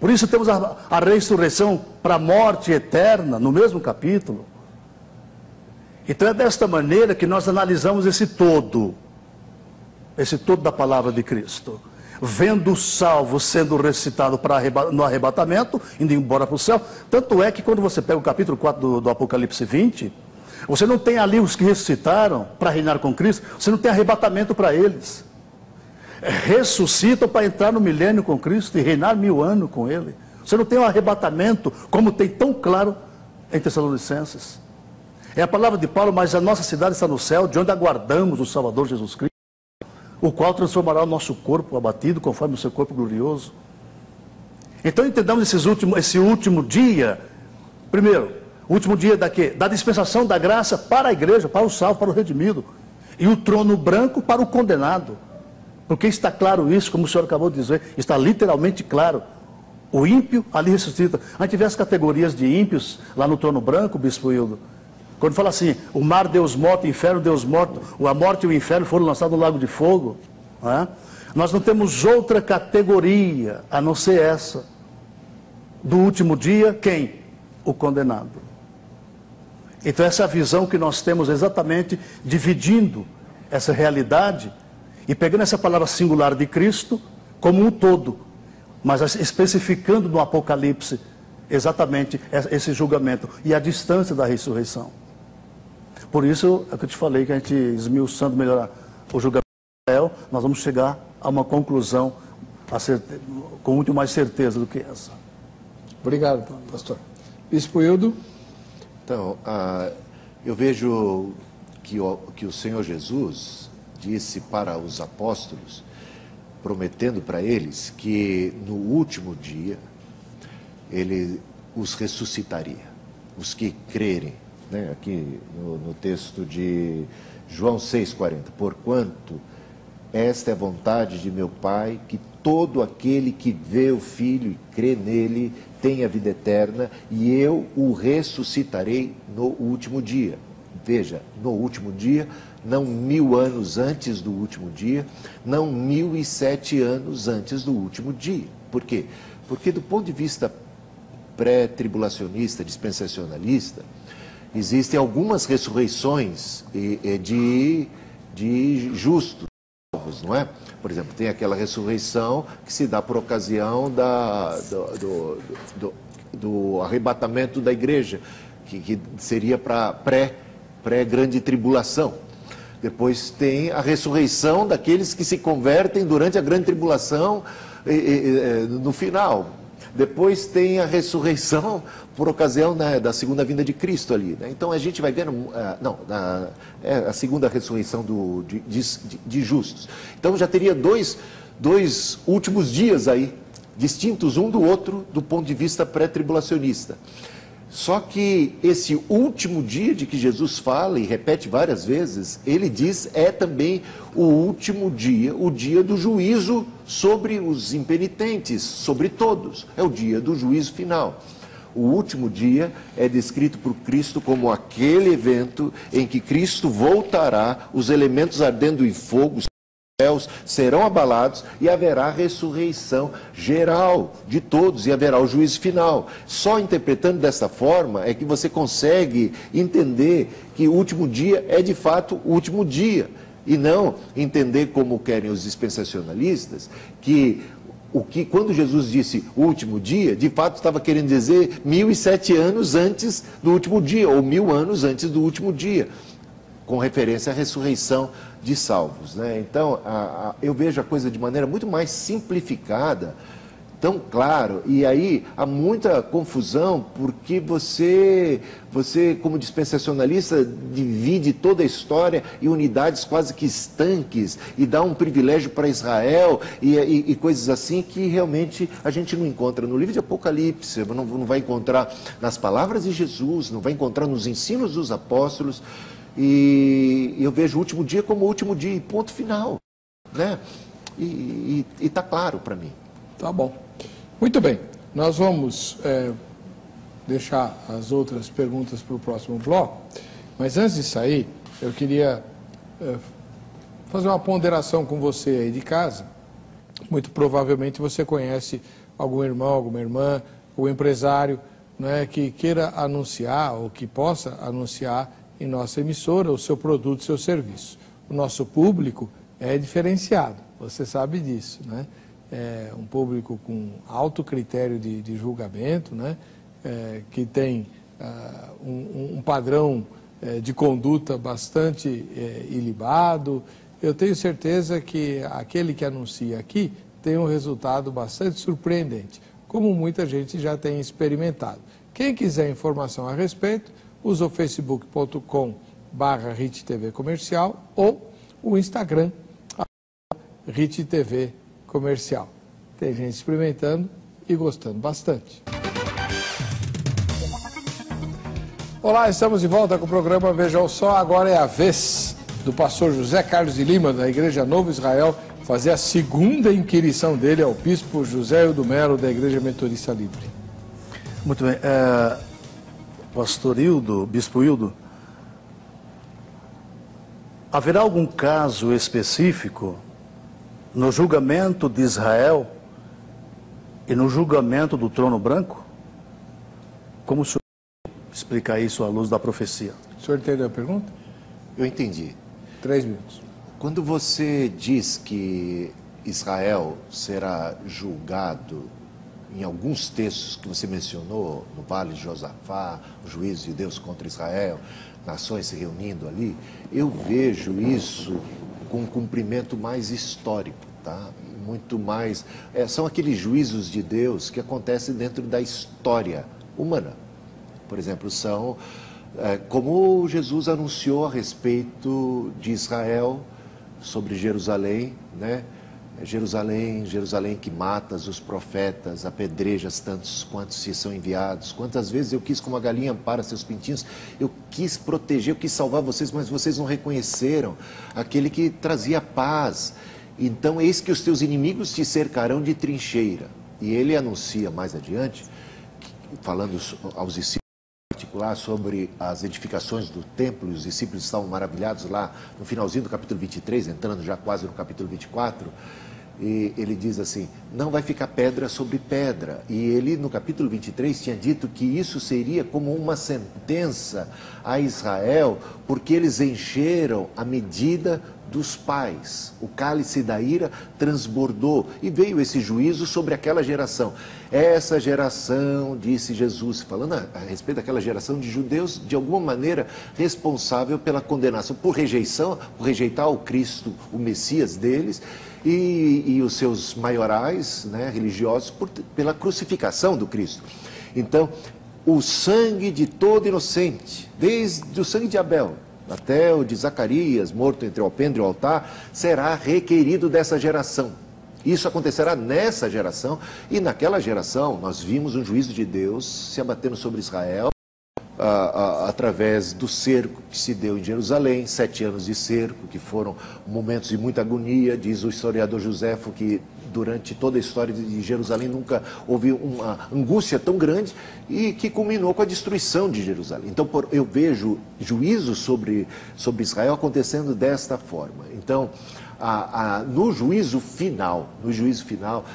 Por isso temos a ressurreição para a morte eterna, no mesmo capítulo. Então é desta maneira que nós analisamos esse todo da palavra de Cristo. Vendo o salvo sendo ressuscitado no arrebatamento, indo embora para o céu. Tanto é que quando você pega o capítulo 4 do Apocalipse 20, você não tem ali os que ressuscitaram para reinar com Cristo, você não tem arrebatamento para eles. Ressuscitam para entrar no milênio com Cristo e reinar 1000 anos com Ele. Você não tem um arrebatamento, como tem tão claro em Tessalonicenses. É a palavra de Paulo, mas a nossa cidade está no céu, de onde aguardamos o Salvador Jesus Cristo, o qual transformará o nosso corpo abatido, conforme o seu corpo glorioso. Então entendamos esse último dia, primeiro, o último dia da dispensação da graça para a igreja, para o salvo, para o redimido, e o trono branco para o condenado. Porque está claro isso, como o senhor acabou de dizer, está literalmente claro. O ímpio ali ressuscita. A gente vê as categorias de ímpios lá no trono branco, Bispo Hildo. Quando fala assim, o mar Deus morto, o inferno Deus morto, a morte e o inferno foram lançados no lago de fogo. Não é? Nós não temos outra categoria, a não ser essa. Do último dia, quem? O condenado. Então essa é a visão que nós temos exatamente, dividindo essa realidade e pegando essa palavra singular de Cristo como um todo, mas especificando no Apocalipse exatamente esse julgamento e a distância da ressurreição. Por isso é que eu te falei que a gente esmiuçando melhor o julgamento de Israel, nós vamos chegar a uma conclusão com muito mais certeza do que essa. Obrigado, pastor. Bispo Hildo. Então, eu vejo que o Senhor Jesus disse para os apóstolos, prometendo para eles que no último dia ele os ressuscitaria, os que crerem, né? Aqui no texto de João 6,40, porquanto esta é a vontade de meu Pai, que todo aquele que vê o Filho e crê nele tenha vida eterna, e eu o ressuscitarei no último dia. Veja, no último dia, não 1000 anos antes do último dia, não 1007 anos antes do último dia. Por quê? Porque do ponto de vista pré-tribulacionista, dispensacionalista, existem algumas ressurreições de justos, salvos, não é? Por exemplo, tem aquela ressurreição que se dá por ocasião do arrebatamento da igreja, que seria para pré-grande tribulação. Depois tem a ressurreição daqueles que se convertem durante a grande tribulação no final. Depois tem a ressurreição por ocasião, né, da segunda vinda de Cristo ali, né? Então a gente vai vendo, a segunda ressurreição de justos. Então já teria dois últimos dias aí, distintos um do outro do ponto de vista pré-tribulacionista. Só que esse último dia de que Jesus fala e repete várias vezes, ele diz é também o último dia, o dia do juízo sobre os impenitentes, sobre todos. É o dia do juízo final. O último dia é descrito por Cristo como aquele evento em que Cristo voltará, os elementos ardendo em fogo, céus serão abalados e haverá ressurreição geral de todos e haverá o juízo final. Só interpretando dessa forma é que você consegue entender que o último dia é de fato o último dia e não entender como querem os dispensacionalistas que quando Jesus disse o último dia, de fato estava querendo dizer 1007 anos antes do último dia ou 1000 anos antes do último dia, com referência à ressurreição de salvos, né? Então, eu vejo a coisa de maneira muito mais simplificada, tão claro, e aí há muita confusão, porque você como dispensacionalista, divide toda a história em unidades quase que estanques, e dá um privilégio para Israel, e coisas assim que realmente a gente não encontra no livro de Apocalipse, não vai encontrar nas palavras de Jesus, não vai encontrar nos ensinos dos apóstolos. E eu vejo o último dia como o último dia, e ponto final, né? E está claro para mim. Tá bom. Muito bem. Nós vamos deixar as outras perguntas para o próximo bloco, mas antes de sair, eu queria fazer uma ponderação com você aí de casa. Muito provavelmente você conhece algum irmão, alguma irmã, ou empresário, né, que queira anunciar ou que possa anunciar em nossa emissora o seu produto, o seu serviço. O nosso público é diferenciado, você sabe disso, né? É um público com alto critério de julgamento, né? Que tem um padrão de conduta bastante ilibado. Eu tenho certeza que aquele que anuncia aqui tem um resultado bastante surpreendente, como muita gente já tem experimentado. Quem quiser informação a respeito, usa o facebook.com/RIT-TV Comercial ou o Instagram, RIT-TV Comercial. Tem gente experimentando e gostando bastante. Olá, estamos de volta com o programa Veja o Sol. Agora é a vez do pastor José Carlos de Lima, da Igreja Novo Israel, fazer a segunda inquirição dele ao bispo José Hildo Melo, da Igreja Metodista Livre. Muito bem. Pastor Hildo, Bispo Hildo, haverá algum caso específico no julgamento de Israel e no julgamento do trono branco? Como o senhor explicar isso à luz da profecia? O senhor entendeu a pergunta? Eu entendi. 3 minutos. Quando você diz que Israel será julgado em alguns textos que você mencionou, no Vale de Josafá, o juízo de Deus contra Israel, nações se reunindo ali, eu vejo isso com um cumprimento mais histórico, tá? Muito mais... são aqueles juízos de Deus que acontecem dentro da história humana. Por exemplo, são como Jesus anunciou a respeito de Israel, sobre Jerusalém, né? Jerusalém, Jerusalém que matas os profetas, apedrejas tantos quantos se são enviados. Quantas vezes eu quis como a galinha ampara seus pintinhos, eu quis proteger, eu quis salvar vocês, mas vocês não reconheceram aquele que trazia paz. Então eis que os teus inimigos te cercarão de trincheira. E ele anuncia mais adiante, falando aos discípulos em particular sobre as edificações do templo, e os discípulos estavam maravilhados lá no finalzinho do capítulo 23, entrando já quase no capítulo 24, e ele diz assim, não vai ficar pedra sobre pedra. E ele no capítulo 23 tinha dito que isso seria como uma sentença a Israel, porque eles encheram a medida dos pais. O cálice da ira transbordou e veio esse juízo sobre aquela geração. Essa geração, disse Jesus, falando a respeito daquela geração de judeus, de alguma maneira responsável pela condenação, por rejeitar o Cristo, o Messias deles, e os seus maiorais, né, religiosos, pela crucificação do Cristo. Então, o sangue de todo inocente, desde o sangue de Abel até o de Zacarias, morto entre o alpendre e o altar, será requerido dessa geração. Isso acontecerá nessa geração, e naquela geração nós vimos um juízo de Deus se abatendo sobre Israel, através do cerco que se deu em Jerusalém, 7 anos de cerco, que foram momentos de muita agonia. Diz o historiador Joséfo que durante toda a história de Jerusalém nunca houve uma angústia tão grande, e que culminou com a destruição de Jerusalém. Então eu vejo juízo sobre Israel acontecendo desta forma. Então, no juízo final,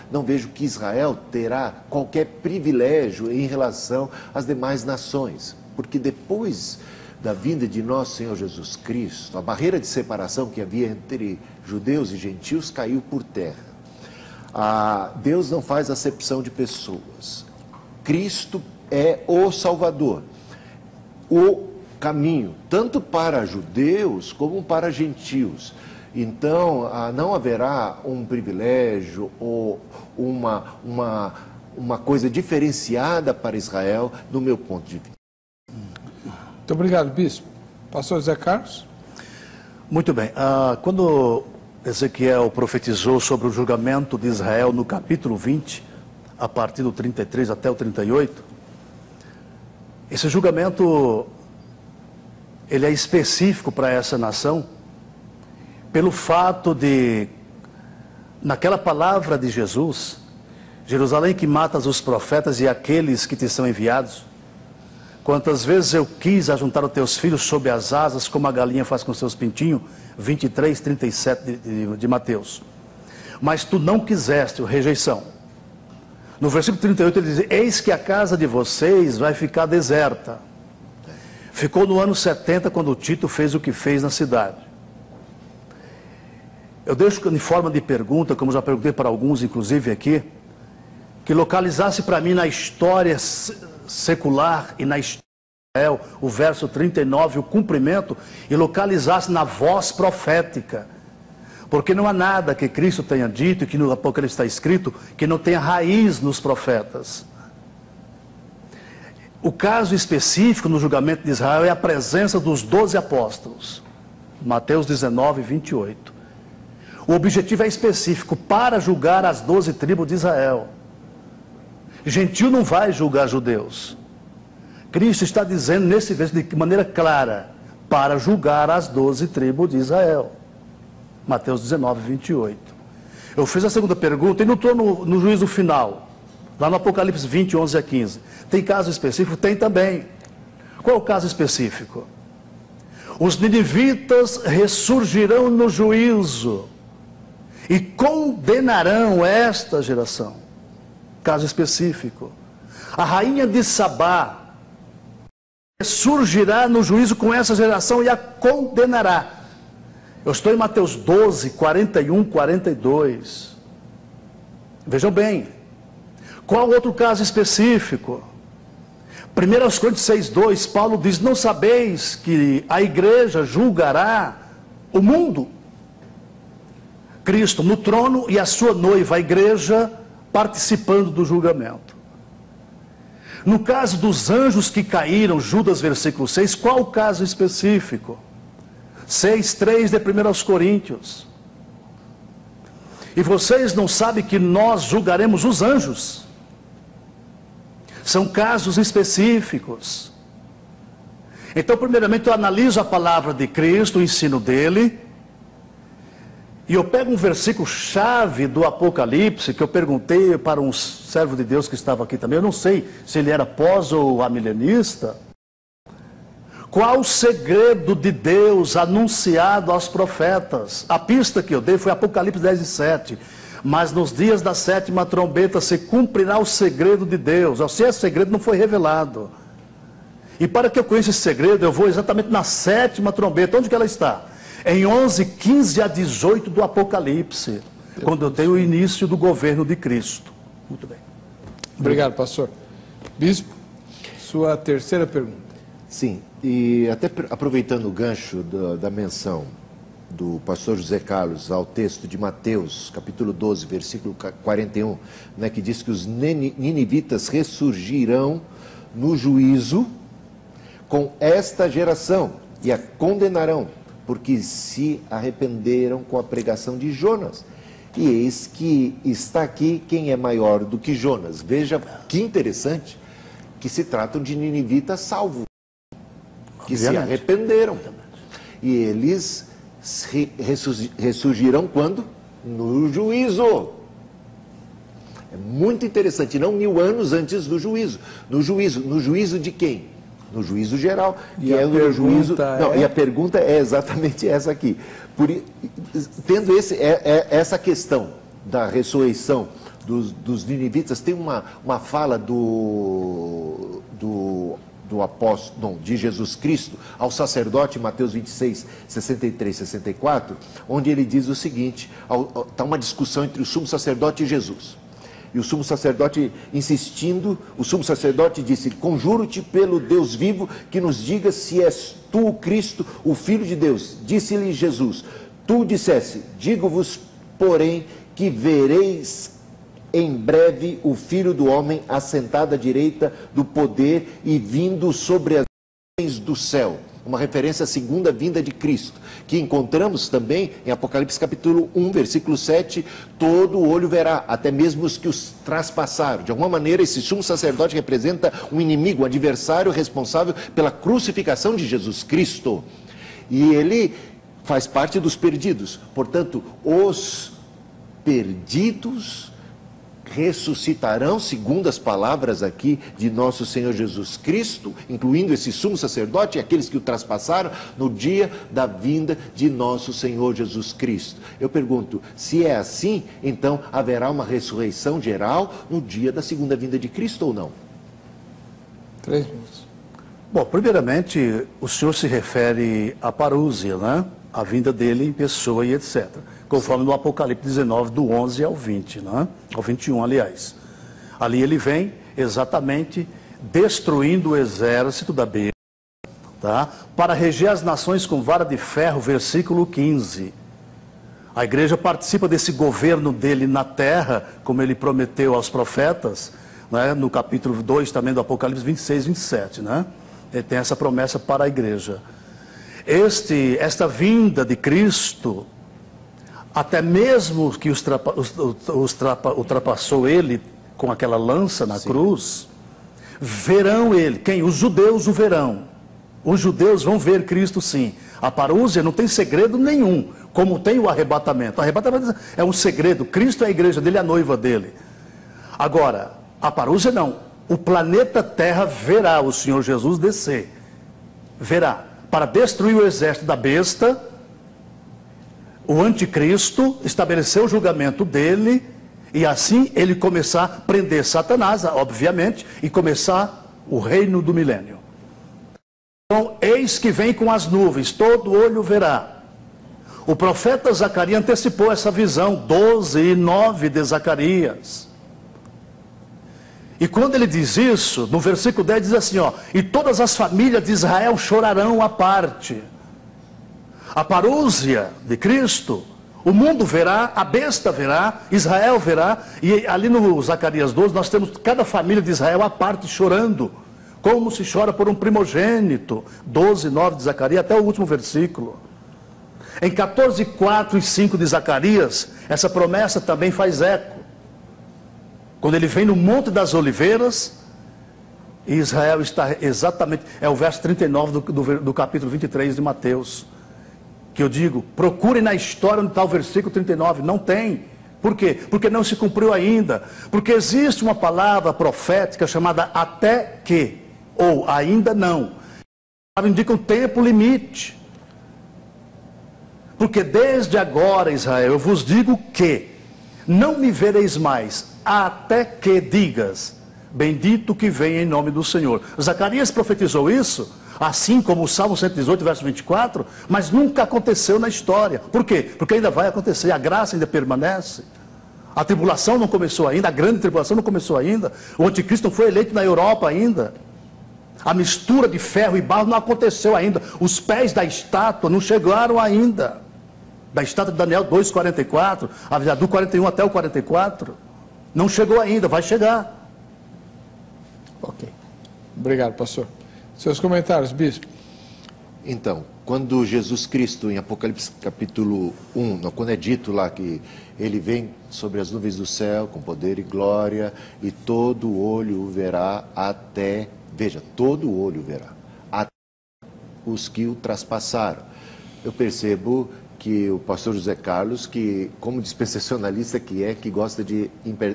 não vejo que Israel terá qualquer privilégio em relação às demais nações, porque depois da vinda de nosso Senhor Jesus Cristo, a barreira de separação que havia entre judeus e gentios caiu por terra. Deus não faz acepção de pessoas. Cristo é o Salvador, o caminho, tanto para judeus como para gentios. Então, não haverá um privilégio ou uma coisa diferenciada para Israel, no meu ponto de vista. Muito obrigado, bispo. Pastor José Carlos? Muito bem. Quando Ezequiel profetizou sobre o julgamento de Israel no capítulo 20, a partir do 33 até o 38, esse julgamento, ele é específico para essa nação, pelo fato de, naquela palavra de Jesus, Jerusalém que matas os profetas e aqueles que te são enviados, quantas vezes eu quis ajuntar os teus filhos sob as asas, como a galinha faz com seus pintinhos, 23, 37 de Mateus. Mas tu não quiseste, rejeição. No versículo 38 ele diz: eis que a casa de vocês vai ficar deserta. Ficou no ano 70 quando Tito fez o que fez na cidade. Eu deixo em forma de pergunta, como já perguntei para alguns inclusive aqui, que localizasse para mim na história secular e na história de Israel, o verso 39, o cumprimento, e localizasse na voz profética. Porque não há nada que Cristo tenha dito, e que no Apocalipse está escrito, que não tenha raiz nos profetas. O caso específico no julgamento de Israel é a presença dos 12 apóstolos. Mateus 19, 28. O objetivo é específico, para julgar as 12 tribos de Israel. Gentio não vai julgar judeus. Cristo está dizendo nesse verso de maneira clara, para julgar as 12 tribos de Israel. Mateus 19, 28. Eu fiz a segunda pergunta e não estou no juízo final. Lá no Apocalipse 20, 11 a 15. Tem caso específico? Tem também. Qual é o caso específico? Os ninivitas ressurgirão no juízo e condenarão esta geração. Caso específico. A rainha de Sabá surgirá no juízo com essa geração e a condenará. Eu estou em Mateus 12, 41, 42. Vejam bem. Qual outro caso específico? 1 Coríntios 6, 2, Paulo diz: não sabeis que a igreja julgará o mundo? Cristo no trono e a sua noiva, a igreja, participando do julgamento. No caso dos anjos que caíram, Judas versículo 6, qual o caso específico? 6, 3 de 1 Coríntios. E vocês não sabem que nós julgaremos os anjos? São casos específicos. Então, primeiramente, eu analiso a palavra de Cristo, o ensino dele, e eu pego um versículo chave do Apocalipse, que eu perguntei para um servo de Deus que estava aqui também, eu não sei se ele era pós ou amilenista. Qual o segredo de Deus anunciado aos profetas? A pista que eu dei foi Apocalipse 10 e 7. Mas nos dias da 7ª trombeta se cumprirá o segredo de Deus. Se esse segredo não foi revelado. E para que eu conheça esse segredo, eu vou exatamente na 7ª trombeta. Onde que ela está? em 11, 15 a 18 do Apocalipse, quando eu tenho o início do governo de Cristo. Muito bem. Obrigado, pastor. Bispo, sua terceira pergunta. Sim, e até aproveitando o gancho da menção do pastor José Carlos ao texto de Mateus, capítulo 12, versículo 41, né, que diz que os ninivitas ressurgirão no juízo com esta geração e a condenarão, porque se arrependeram com a pregação de Jonas. E eis que está aqui quem é maior do que Jonas. Veja que interessante que se tratam de ninivitas salvos, que se arrependeram. E eles ressurgirão quando? No juízo. É muito interessante, não 1000 anos antes do juízo. No juízo de quem? No juízo geral, que é no juízo... Não, e a pergunta é exatamente essa aqui. Tendo essa questão da ressurreição dos ninivitas, tem uma fala do apóstolo, não, de Jesus Cristo ao sacerdote, Mateus 26, 63, 64, onde ele diz o seguinte, está uma discussão entre o sumo sacerdote e Jesus. E o sumo sacerdote insistindo, o sumo sacerdote disse: conjuro-te pelo Deus vivo que nos diga se és tu o Cristo, o Filho de Deus. Disse-lhe Jesus: tu disseste, digo-vos, porém, que vereis em breve o Filho do Homem assentado à direita do poder e vindo sobre as nuvens do céu. Uma referência à segunda vinda de Cristo, que encontramos também em Apocalipse capítulo 1, versículo 7, todo olho verá, até mesmo os que os traspassaram. De alguma maneira, esse sumo sacerdote representa um inimigo, um adversário responsável pela crucificação de Jesus Cristo. E ele faz parte dos perdidos. Portanto, os perdidos ressuscitarão, segundo as palavras aqui de nosso Senhor Jesus Cristo, incluindo esse sumo sacerdote e aqueles que o traspassaram, no dia da vinda de nosso Senhor Jesus Cristo. Eu pergunto, se é assim, então haverá uma ressurreição geral no dia da segunda vinda de Cristo ou não? 3 minutos. Bom, primeiramente, o senhor se refere à parúzia, né? A vinda dele em pessoa e etc. Conforme no Apocalipse 19, do 11 ao 20, né? Ao 21, aliás. Ali ele vem exatamente destruindo o exército da besta, tá? Para reger as nações com vara de ferro, versículo 15. A igreja participa desse governo dele na terra, como ele prometeu aos profetas, né? No capítulo 2 também do Apocalipse 26, 27, né? Ele tem essa promessa para a igreja. Esta vinda de Cristo, até mesmo que ultrapassou ele com aquela lança na cruz, verão ele. Quem? Os judeus o verão. Os judeus vão ver Cristo, sim. A parúzia não tem segredo nenhum, como tem o arrebatamento. O arrebatamento é um segredo. Cristo é a igreja dele, a noiva dele. Agora, a parúzia não. O planeta Terra verá o Senhor Jesus descer. Verá. Para destruir o exército da besta, o anticristo estabeleceu o julgamento dele, e assim ele começar a prender Satanás, obviamente, e começar o reino do milênio. Então, eis que vem com as nuvens, todo olho verá. O profeta Zacarias antecipou essa visão, 12 e 9 de Zacarias. E quando ele diz isso, no versículo 10 diz assim, ó: e todas as famílias de Israel chorarão à parte. A parúzia de Cristo, o mundo verá, a besta verá, Israel verá, e ali no Zacarias 12 nós temos cada família de Israel à parte chorando, como se chora por um primogênito, 12, 9 de Zacarias, até o último versículo. Em 14, 4 e 5 de Zacarias, essa promessa também faz eco. Quando ele vem no Monte das Oliveiras, e Israel está exatamente, é o verso 39 do capítulo 23 de Mateus, que eu digo, procure na história onde está o versículo 39, não tem. Por quê? Porque não se cumpriu ainda. Porque existe uma palavra profética chamada até que, ou ainda não. Ela indica um tempo limite. Porque desde agora, Israel, eu vos digo que não me vereis mais, até que digas, bendito que vem em nome do Senhor. Zacarias profetizou isso assim como o Salmo 118, verso 24, mas nunca aconteceu na história. Por quê? Porque ainda vai acontecer, a graça ainda permanece. A tribulação não começou ainda, a grande tribulação não começou ainda. O anticristo não foi eleito na Europa ainda. A mistura de ferro e barro não aconteceu ainda. Os pés da estátua não chegaram ainda. Da estátua de Daniel 2,44, do 41 até o 44. Não chegou ainda, vai chegar. Ok. Obrigado, pastor. Seus comentários, bispo. Então, quando Jesus Cristo, em Apocalipse capítulo 1, quando é dito lá que ele vem sobre as nuvens do céu com poder e glória, e todo olho o verá até, veja, todo olho o verá, até os que o traspassaram. Eu percebo que o pastor José Carlos, que como dispensacionalista que gosta de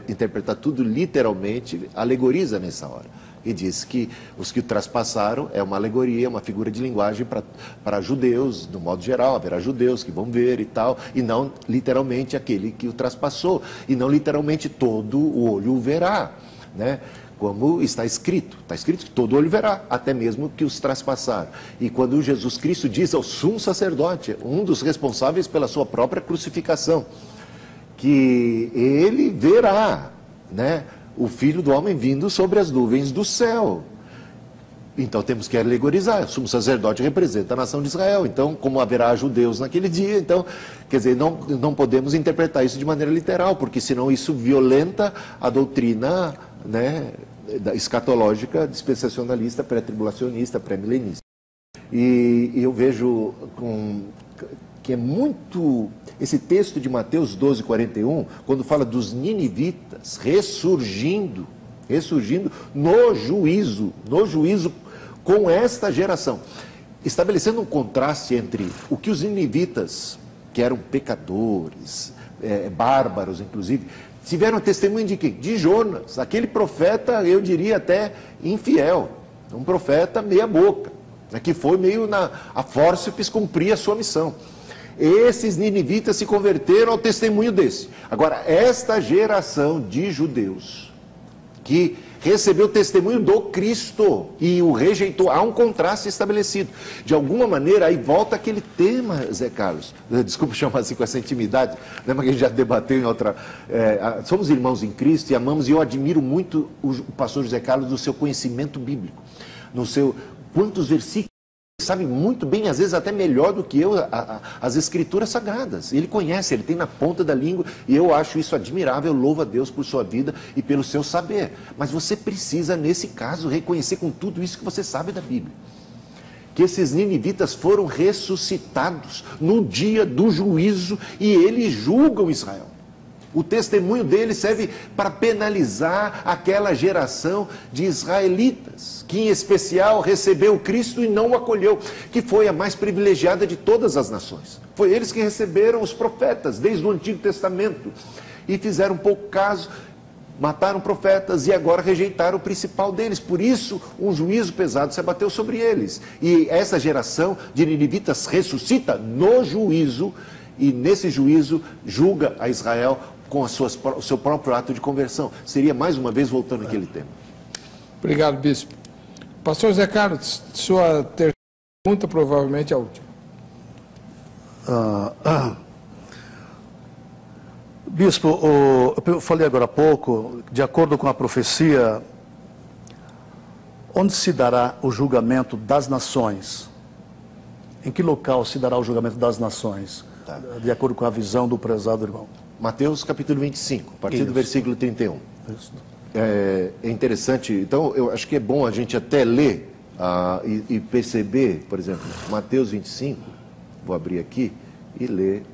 interpretar tudo literalmente, alegoriza nessa hora. E diz que os que o traspassaram é uma alegoria, uma figura de linguagem para judeus, do modo geral, haverá judeus que vão ver e tal, e não literalmente aquele que o traspassou, e não literalmente todo o olho o verá, né? Como está escrito que todo olho verá, até mesmo que os traspassaram. E quando Jesus Cristo diz ao sumo sacerdote, um dos responsáveis pela sua própria crucificação, que ele verá, né, o Filho do Homem vindo sobre as nuvens do céu. Então temos que alegorizar. O sumo sacerdote representa a nação de Israel. Então, como haverá judeus naquele dia, então, quer dizer, não podemos interpretar isso de maneira literal, porque senão isso violenta a doutrina, né, escatológica, dispensacionalista, pré-tribulacionista, pré-milenista. E eu vejo que é muito... Esse texto de Mateus 12, 41, quando fala dos ninivitas ressurgindo no juízo com esta geração, estabelecendo um contraste entre o que os ninivitas, que eram pecadores, bárbaros inclusive, tiveram testemunho de quem? De Jonas, aquele profeta, eu diria até infiel, um profeta meia boca, né, que foi meio a fórceps cumprir a sua missão. Esses ninivitas se converteram ao testemunho desse. Agora, esta geração de judeus que recebeu o testemunho do Cristo e o rejeitou, há um contraste estabelecido. De alguma maneira, aí volta aquele tema, Zé Carlos, desculpa chamar assim com essa intimidade, né, mas que a gente já debateu em outra... somos irmãos em Cristo e amamos, e eu admiro muito o pastor José Carlos no seu conhecimento bíblico, no seu... Quantos versículos... sabe muito bem, às vezes até melhor do que eu, as escrituras sagradas. Ele conhece, ele tem na ponta da língua, e eu acho isso admirável. Eu louvo a Deus por sua vida e pelo seu saber. Mas você precisa, nesse caso, reconhecer com tudo isso que você sabe da Bíblia, que esses ninivitas foram ressuscitados no dia do juízo, e eles julgam Israel. O testemunho dele serve para penalizar aquela geração de israelitas, que em especial recebeu o Cristo e não o acolheu, que foi a mais privilegiada de todas as nações. Foi eles que receberam os profetas desde o Antigo Testamento e fizeram pouco caso, mataram profetas e agora rejeitaram o principal deles. Por isso, um juízo pesado se abateu sobre eles. E essa geração de ninivitas ressuscita no juízo, e nesse juízo julga a Israel com o seu próprio ato de conversão. Seria, mais uma vez, voltando àquele tema. Obrigado, bispo. Pastor Zé Carlos, sua terceira pergunta, provavelmente a última. Bispo, eu falei agora há pouco, de acordo com a profecia, onde se dará o julgamento das nações? Em que local se dará o julgamento das nações? Tá. De acordo com a visão do prezado irmão. Mateus capítulo 25, a partir do versículo 31. Isso. É interessante, então eu acho que é bom a gente até ler e perceber, por exemplo, Mateus 25, vou abrir aqui e ler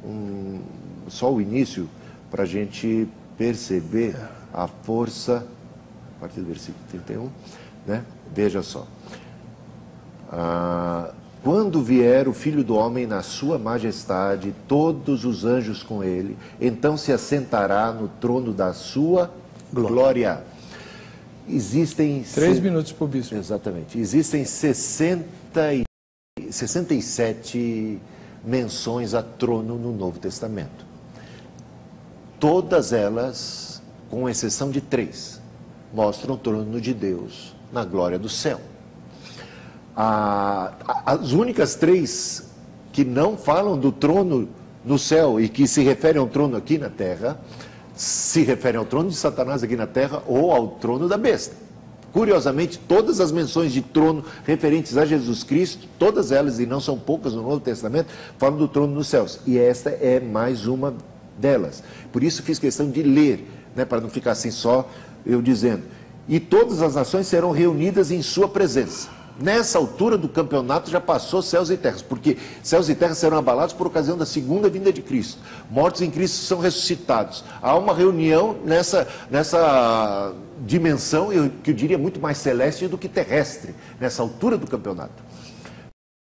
só o início, para a gente perceber a força, a partir do versículo 31, né? Veja só. Quando vier o Filho do Homem na sua majestade, todos os anjos com ele, então se assentará no trono da sua glória. Existem... 3 minutos para o bispo. Exatamente. Existem 67 menções a trono no Novo Testamento. Todas elas, com exceção de 3, mostram o trono de Deus na glória do céu. As únicas 3 que não falam do trono no céu e que se referem ao trono aqui na terra, se referem ao trono de Satanás aqui na terra ou ao trono da besta. Curiosamente, todas as menções de trono referentes a Jesus Cristo, todas elas, e não são poucas no Novo Testamento, falam do trono nos céus. E esta é mais uma delas. Por isso fiz questão de ler, né, para não ficar assim só eu dizendo. E todas as nações serão reunidas em sua presença. Nessa altura do campeonato já passou céus e terras, porque céus e terras serão abalados por ocasião da segunda vinda de Cristo. Mortos em Cristo são ressuscitados. Há uma reunião nessa dimensão, que eu diria muito mais celeste do que terrestre, nessa altura do campeonato.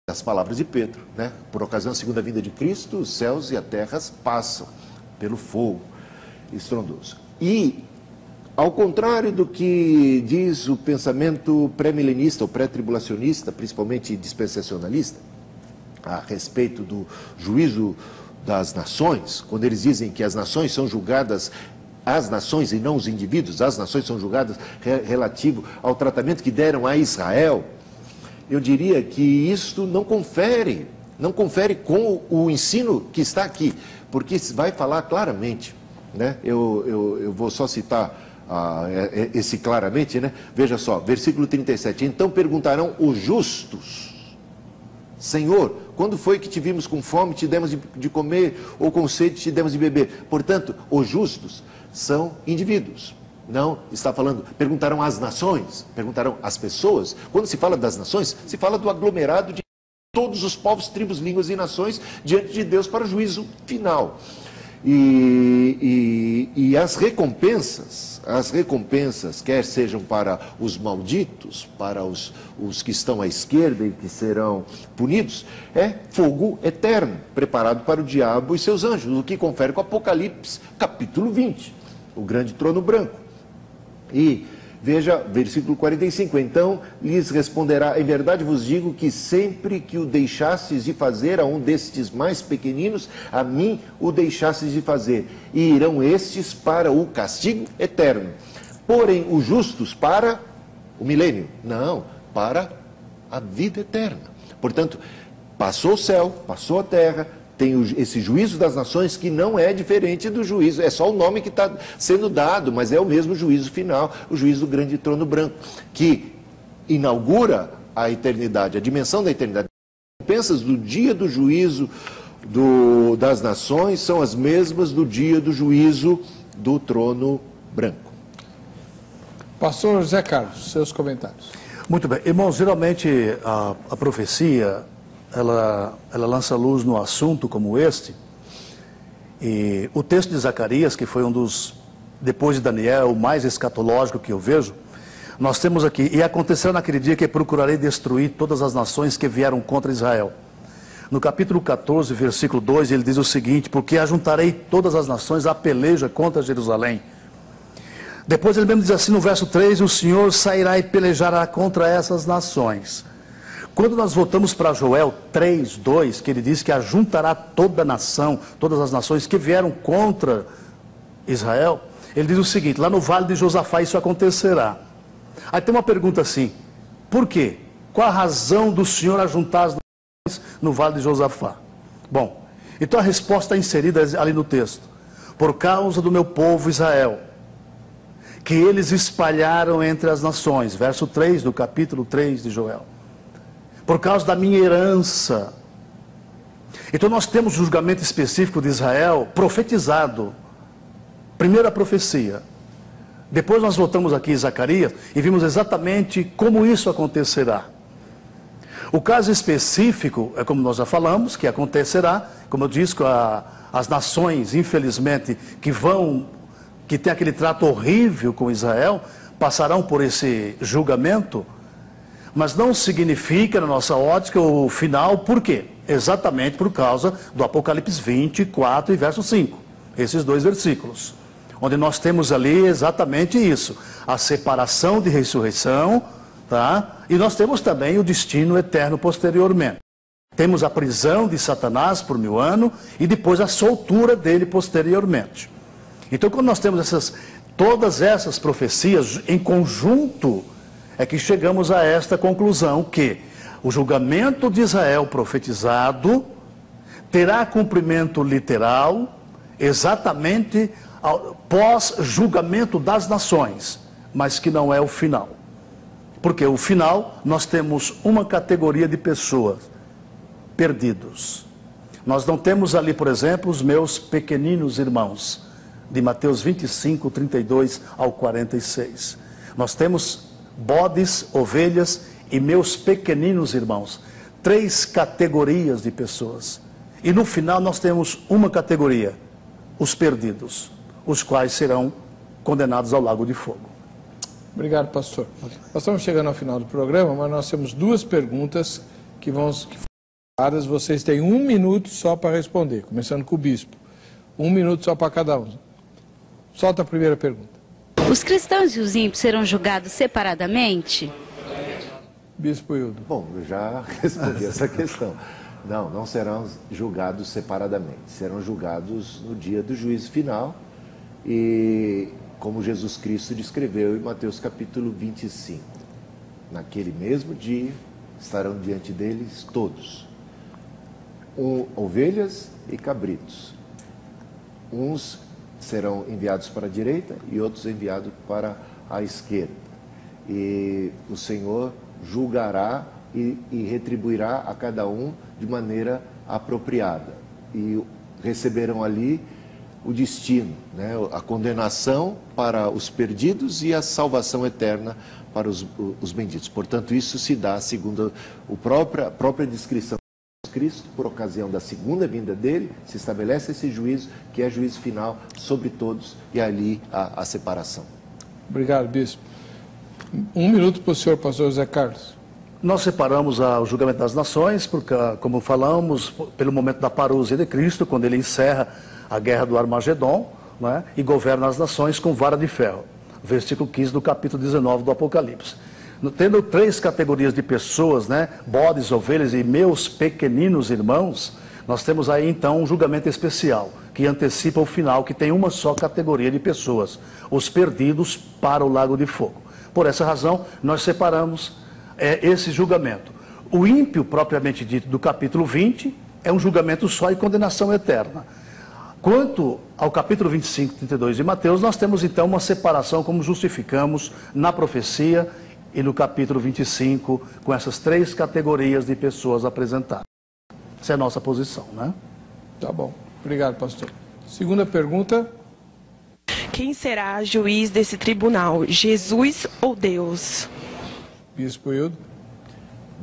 As palavras de Pedro, né? Por ocasião da segunda vinda de Cristo, os céus e as terras passam pelo fogo estrondoso. E ao contrário do que diz o pensamento pré-milenista ou pré-tribulacionista, principalmente dispensacionalista, a respeito do juízo das nações, quando eles dizem que as nações são julgadas, as nações e não os indivíduos, as nações são julgadas relativo ao tratamento que deram a Israel, eu diria que isto não confere com o ensino que está aqui, porque vai falar claramente, né? Eu vou só citar esse claramente, né? Veja só, versículo 37. Então perguntarão os justos: Senhor, quando foi que te vimos com fome, te demos de comer, ou com sede, te demos de beber? Portanto, os justos são indivíduos. Não está falando, perguntarão às nações, perguntarão às pessoas. Quando se fala das nações, se fala do aglomerado de todos os povos, tribos, línguas e nações diante de Deus para o juízo final. E as recompensas, quer sejam para os malditos, para os que estão à esquerda e que serão punidos, é fogo eterno, preparado para o diabo e seus anjos, o que confere com Apocalipse, capítulo 20, o grande trono branco. E veja, versículo 45, então lhes responderá: em verdade vos digo que sempre que o deixastes de fazer a um destes mais pequeninos, a mim o deixastes de fazer, e irão estes para o castigo eterno. Porém, os justos para o milênio, não, para a vida eterna. Portanto, passou o céu, passou a terra, tem esse juízo das nações que não é diferente do juízo, é só o nome que está sendo dado, mas é o mesmo juízo final, o juízo do grande trono branco, que inaugura a eternidade, a dimensão da eternidade. As recompensas do dia do juízo das nações são as mesmas do dia do juízo do trono branco. Pastor José Carlos, seus comentários. Muito bem. Irmãos, geralmente a profecia, ela lança luz no assunto como este, e o texto de Zacarias, que foi um dos, depois de Daniel, o mais escatológico que eu vejo, nós temos aqui: e acontecerá naquele dia que procurarei destruir todas as nações que vieram contra Israel. No capítulo 14, versículo 2, ele diz o seguinte: porque ajuntarei todas as nações à peleja contra Jerusalém. Depois ele mesmo diz assim no verso 3, o Senhor sairá e pelejará contra essas nações. Quando nós voltamos para Joel 3:2, que ele diz que ajuntará toda a nação, todas as nações que vieram contra Israel, ele diz o seguinte: lá no vale de Josafá isso acontecerá. Aí tem uma pergunta assim: por quê? Qual a razão do Senhor ajuntar as nações no vale de Josafá? Bom, então a resposta é inserida ali no texto: por causa do meu povo Israel, que eles espalharam entre as nações. Verso 3 do capítulo 3 de Joel. Por causa da minha herança. Então nós temos o julgamento específico de Israel profetizado. Primeira profecia. Depois nós voltamos aqui em Zacarias e vimos exatamente como isso acontecerá. O caso específico é como nós já falamos, que acontecerá, como eu disse, com as nações, infelizmente, que tem aquele trato horrível com Israel, passarão por esse julgamento. Mas não significa, na nossa ótica, o final. Por quê? Exatamente por causa do Apocalipse 24 e verso 5. Esses dois versículos. Onde nós temos ali exatamente isso. A separação de ressurreição, tá? E nós temos também o destino eterno posteriormente. Temos a prisão de Satanás por 1000 anos e depois a soltura dele posteriormente. Então, quando nós temos todas essas profecias em conjunto, é que chegamos a esta conclusão que O julgamento de Israel profetizado terá cumprimento literal exatamente pós-julgamento das nações, mas que não é o final. Porque o final, nós temos uma categoria de pessoas, perdidos. Nós não temos ali, por exemplo, os meus pequeninos irmãos, de Mateus 25, 32 ao 46. Nós temos bodes, ovelhas e meus pequeninos irmãos. 3 categorias de pessoas. E no final nós temos uma categoria, os perdidos, os quais serão condenados ao lago de fogo. Obrigado, pastor. Nós estamos chegando ao final do programa, mas nós temos 2 perguntas que foram dadas. Vocês têm 1 minuto só para responder, começando com o bispo. 1 minuto só para cada um. Solta a primeira pergunta. Os cristãos e os ímpios serão julgados separadamente? Bispo Hildo. Bom, eu já respondi essa questão. Não serão julgados separadamente. Serão julgados no dia do juízo final e como Jesus Cristo descreveu em Mateus capítulo 25. Naquele mesmo dia estarão diante deles todos, ovelhas e cabritos. Uns serão enviados para a direita e outros enviados para a esquerda. E o Senhor julgará e retribuirá a cada um de maneira apropriada. E receberão ali o destino, né? A condenação para os perdidos e a salvação eterna para os benditos. Portanto, isso se dá segundo a própria descrição de Cristo, por ocasião da segunda vinda dele, se estabelece esse juízo, que é juízo final sobre todos, e ali a separação. Obrigado, bispo. 1 minuto para o senhor, pastor José Carlos. Nós separamos o julgamento das nações, porque, como falamos, pelo momento da parousia de Cristo, quando ele encerra a guerra do Armagedon, né, e governa as nações com vara de ferro. Versículo 15 do capítulo 19 do Apocalipse. Tendo 3 categorias de pessoas, né, bodes, ovelhas e meus pequeninos irmãos, nós temos aí então um julgamento especial, que antecipa o final, que tem uma só categoria de pessoas, os perdidos para o lago de fogo. Por essa razão, nós separamos esse julgamento. O ímpio, propriamente dito, do capítulo 20, é um julgamento só e condenação eterna. Quanto ao capítulo 25, 32 de Mateus, nós temos então uma separação, como justificamos na profecia e no capítulo 25, com essas 3 categorias de pessoas apresentadas. Essa é a nossa posição, né? Tá bom. Obrigado, pastor. Segunda pergunta. Quem será juiz desse tribunal, Jesus ou Deus? Bispo Hildo.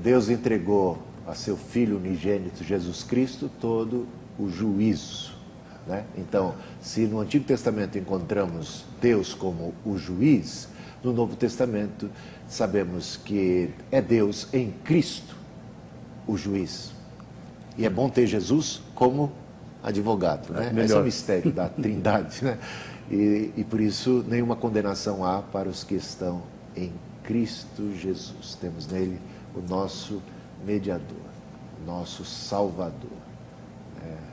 Deus entregou a seu Filho unigênito, Jesus Cristo, todo o juízo, né? Então, se no Antigo Testamento encontramos Deus como o juiz, no Novo Testamento sabemos que é Deus em Cristo o juiz. E é bom ter Jesus como advogado, né? Esse é o mistério da Trindade, né? E por isso nenhuma condenação há para os que estão em Cristo Jesus. Temos nele o nosso mediador, o nosso Salvador.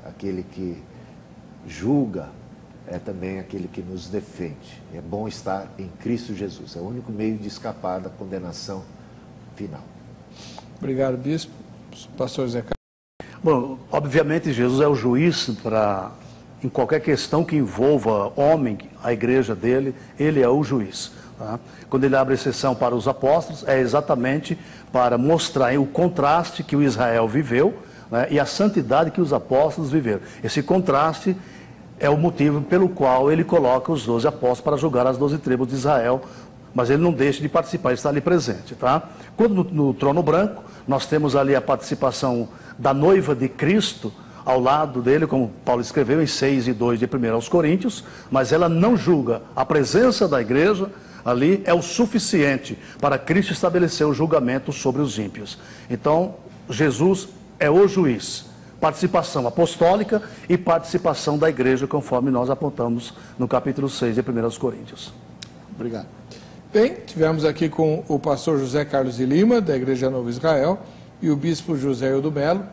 Aquele que julga é também aquele que nos defende. É bom estar em Cristo Jesus. É o único meio de escapar da condenação final. Obrigado, bispo. Pastor Zé Carlos. Bom, obviamente Jesus é o juiz em qualquer questão que envolva homem, a igreja dele, ele é o juiz. Tá? Quando ele abre exceção para os apóstolos, é exatamente para mostrar o contraste que o Israel viveu, né, e a santidade que os apóstolos viveram. Esse contraste é o motivo pelo qual ele coloca os 12 apóstolos para julgar as 12 tribos de Israel, mas ele não deixa de participar, ele está ali presente. Tá? Quando no trono branco, nós temos ali a participação da noiva de Cristo ao lado dele, como Paulo escreveu em 6 e 2 de 1 aos Coríntios, mas ela não julga. A presença da igreja ali é o suficiente para Cristo estabelecer o julgamento sobre os ímpios. Então, Jesus é o juiz. Participação apostólica e participação da igreja, conforme nós apontamos no capítulo 6 de 1 aos Coríntios. Obrigado. Bem, tivemos aqui com o pastor José Carlos de Lima, da Igreja Novo Israel, e o bispo José Hildo Melo,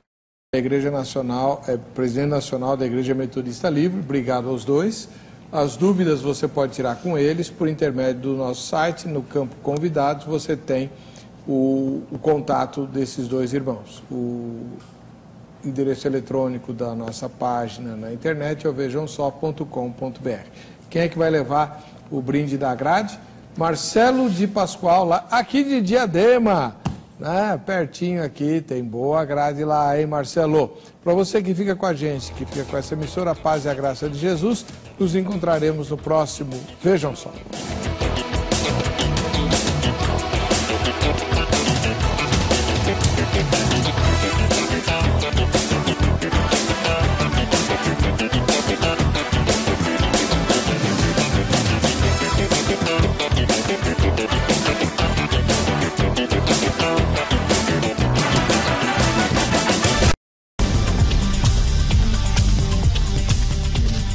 da Igreja Nacional, presidente nacional da Igreja Metodista Livre. Obrigado aos dois. As dúvidas você pode tirar com eles por intermédio do nosso site. No campo convidados você tem o contato desses dois irmãos. O endereço eletrônico da nossa página na internet é o vejamsó.com.br. Quem é que vai levar o brinde da grade? Marcelo de Pascoal, lá, aqui de Diadema, né? Pertinho aqui, tem boa grade lá, hein, Marcelo? Para você que fica com a gente, que fica com essa emissora, a paz e a graça de Jesus, nos encontraremos no próximo Vejam Só.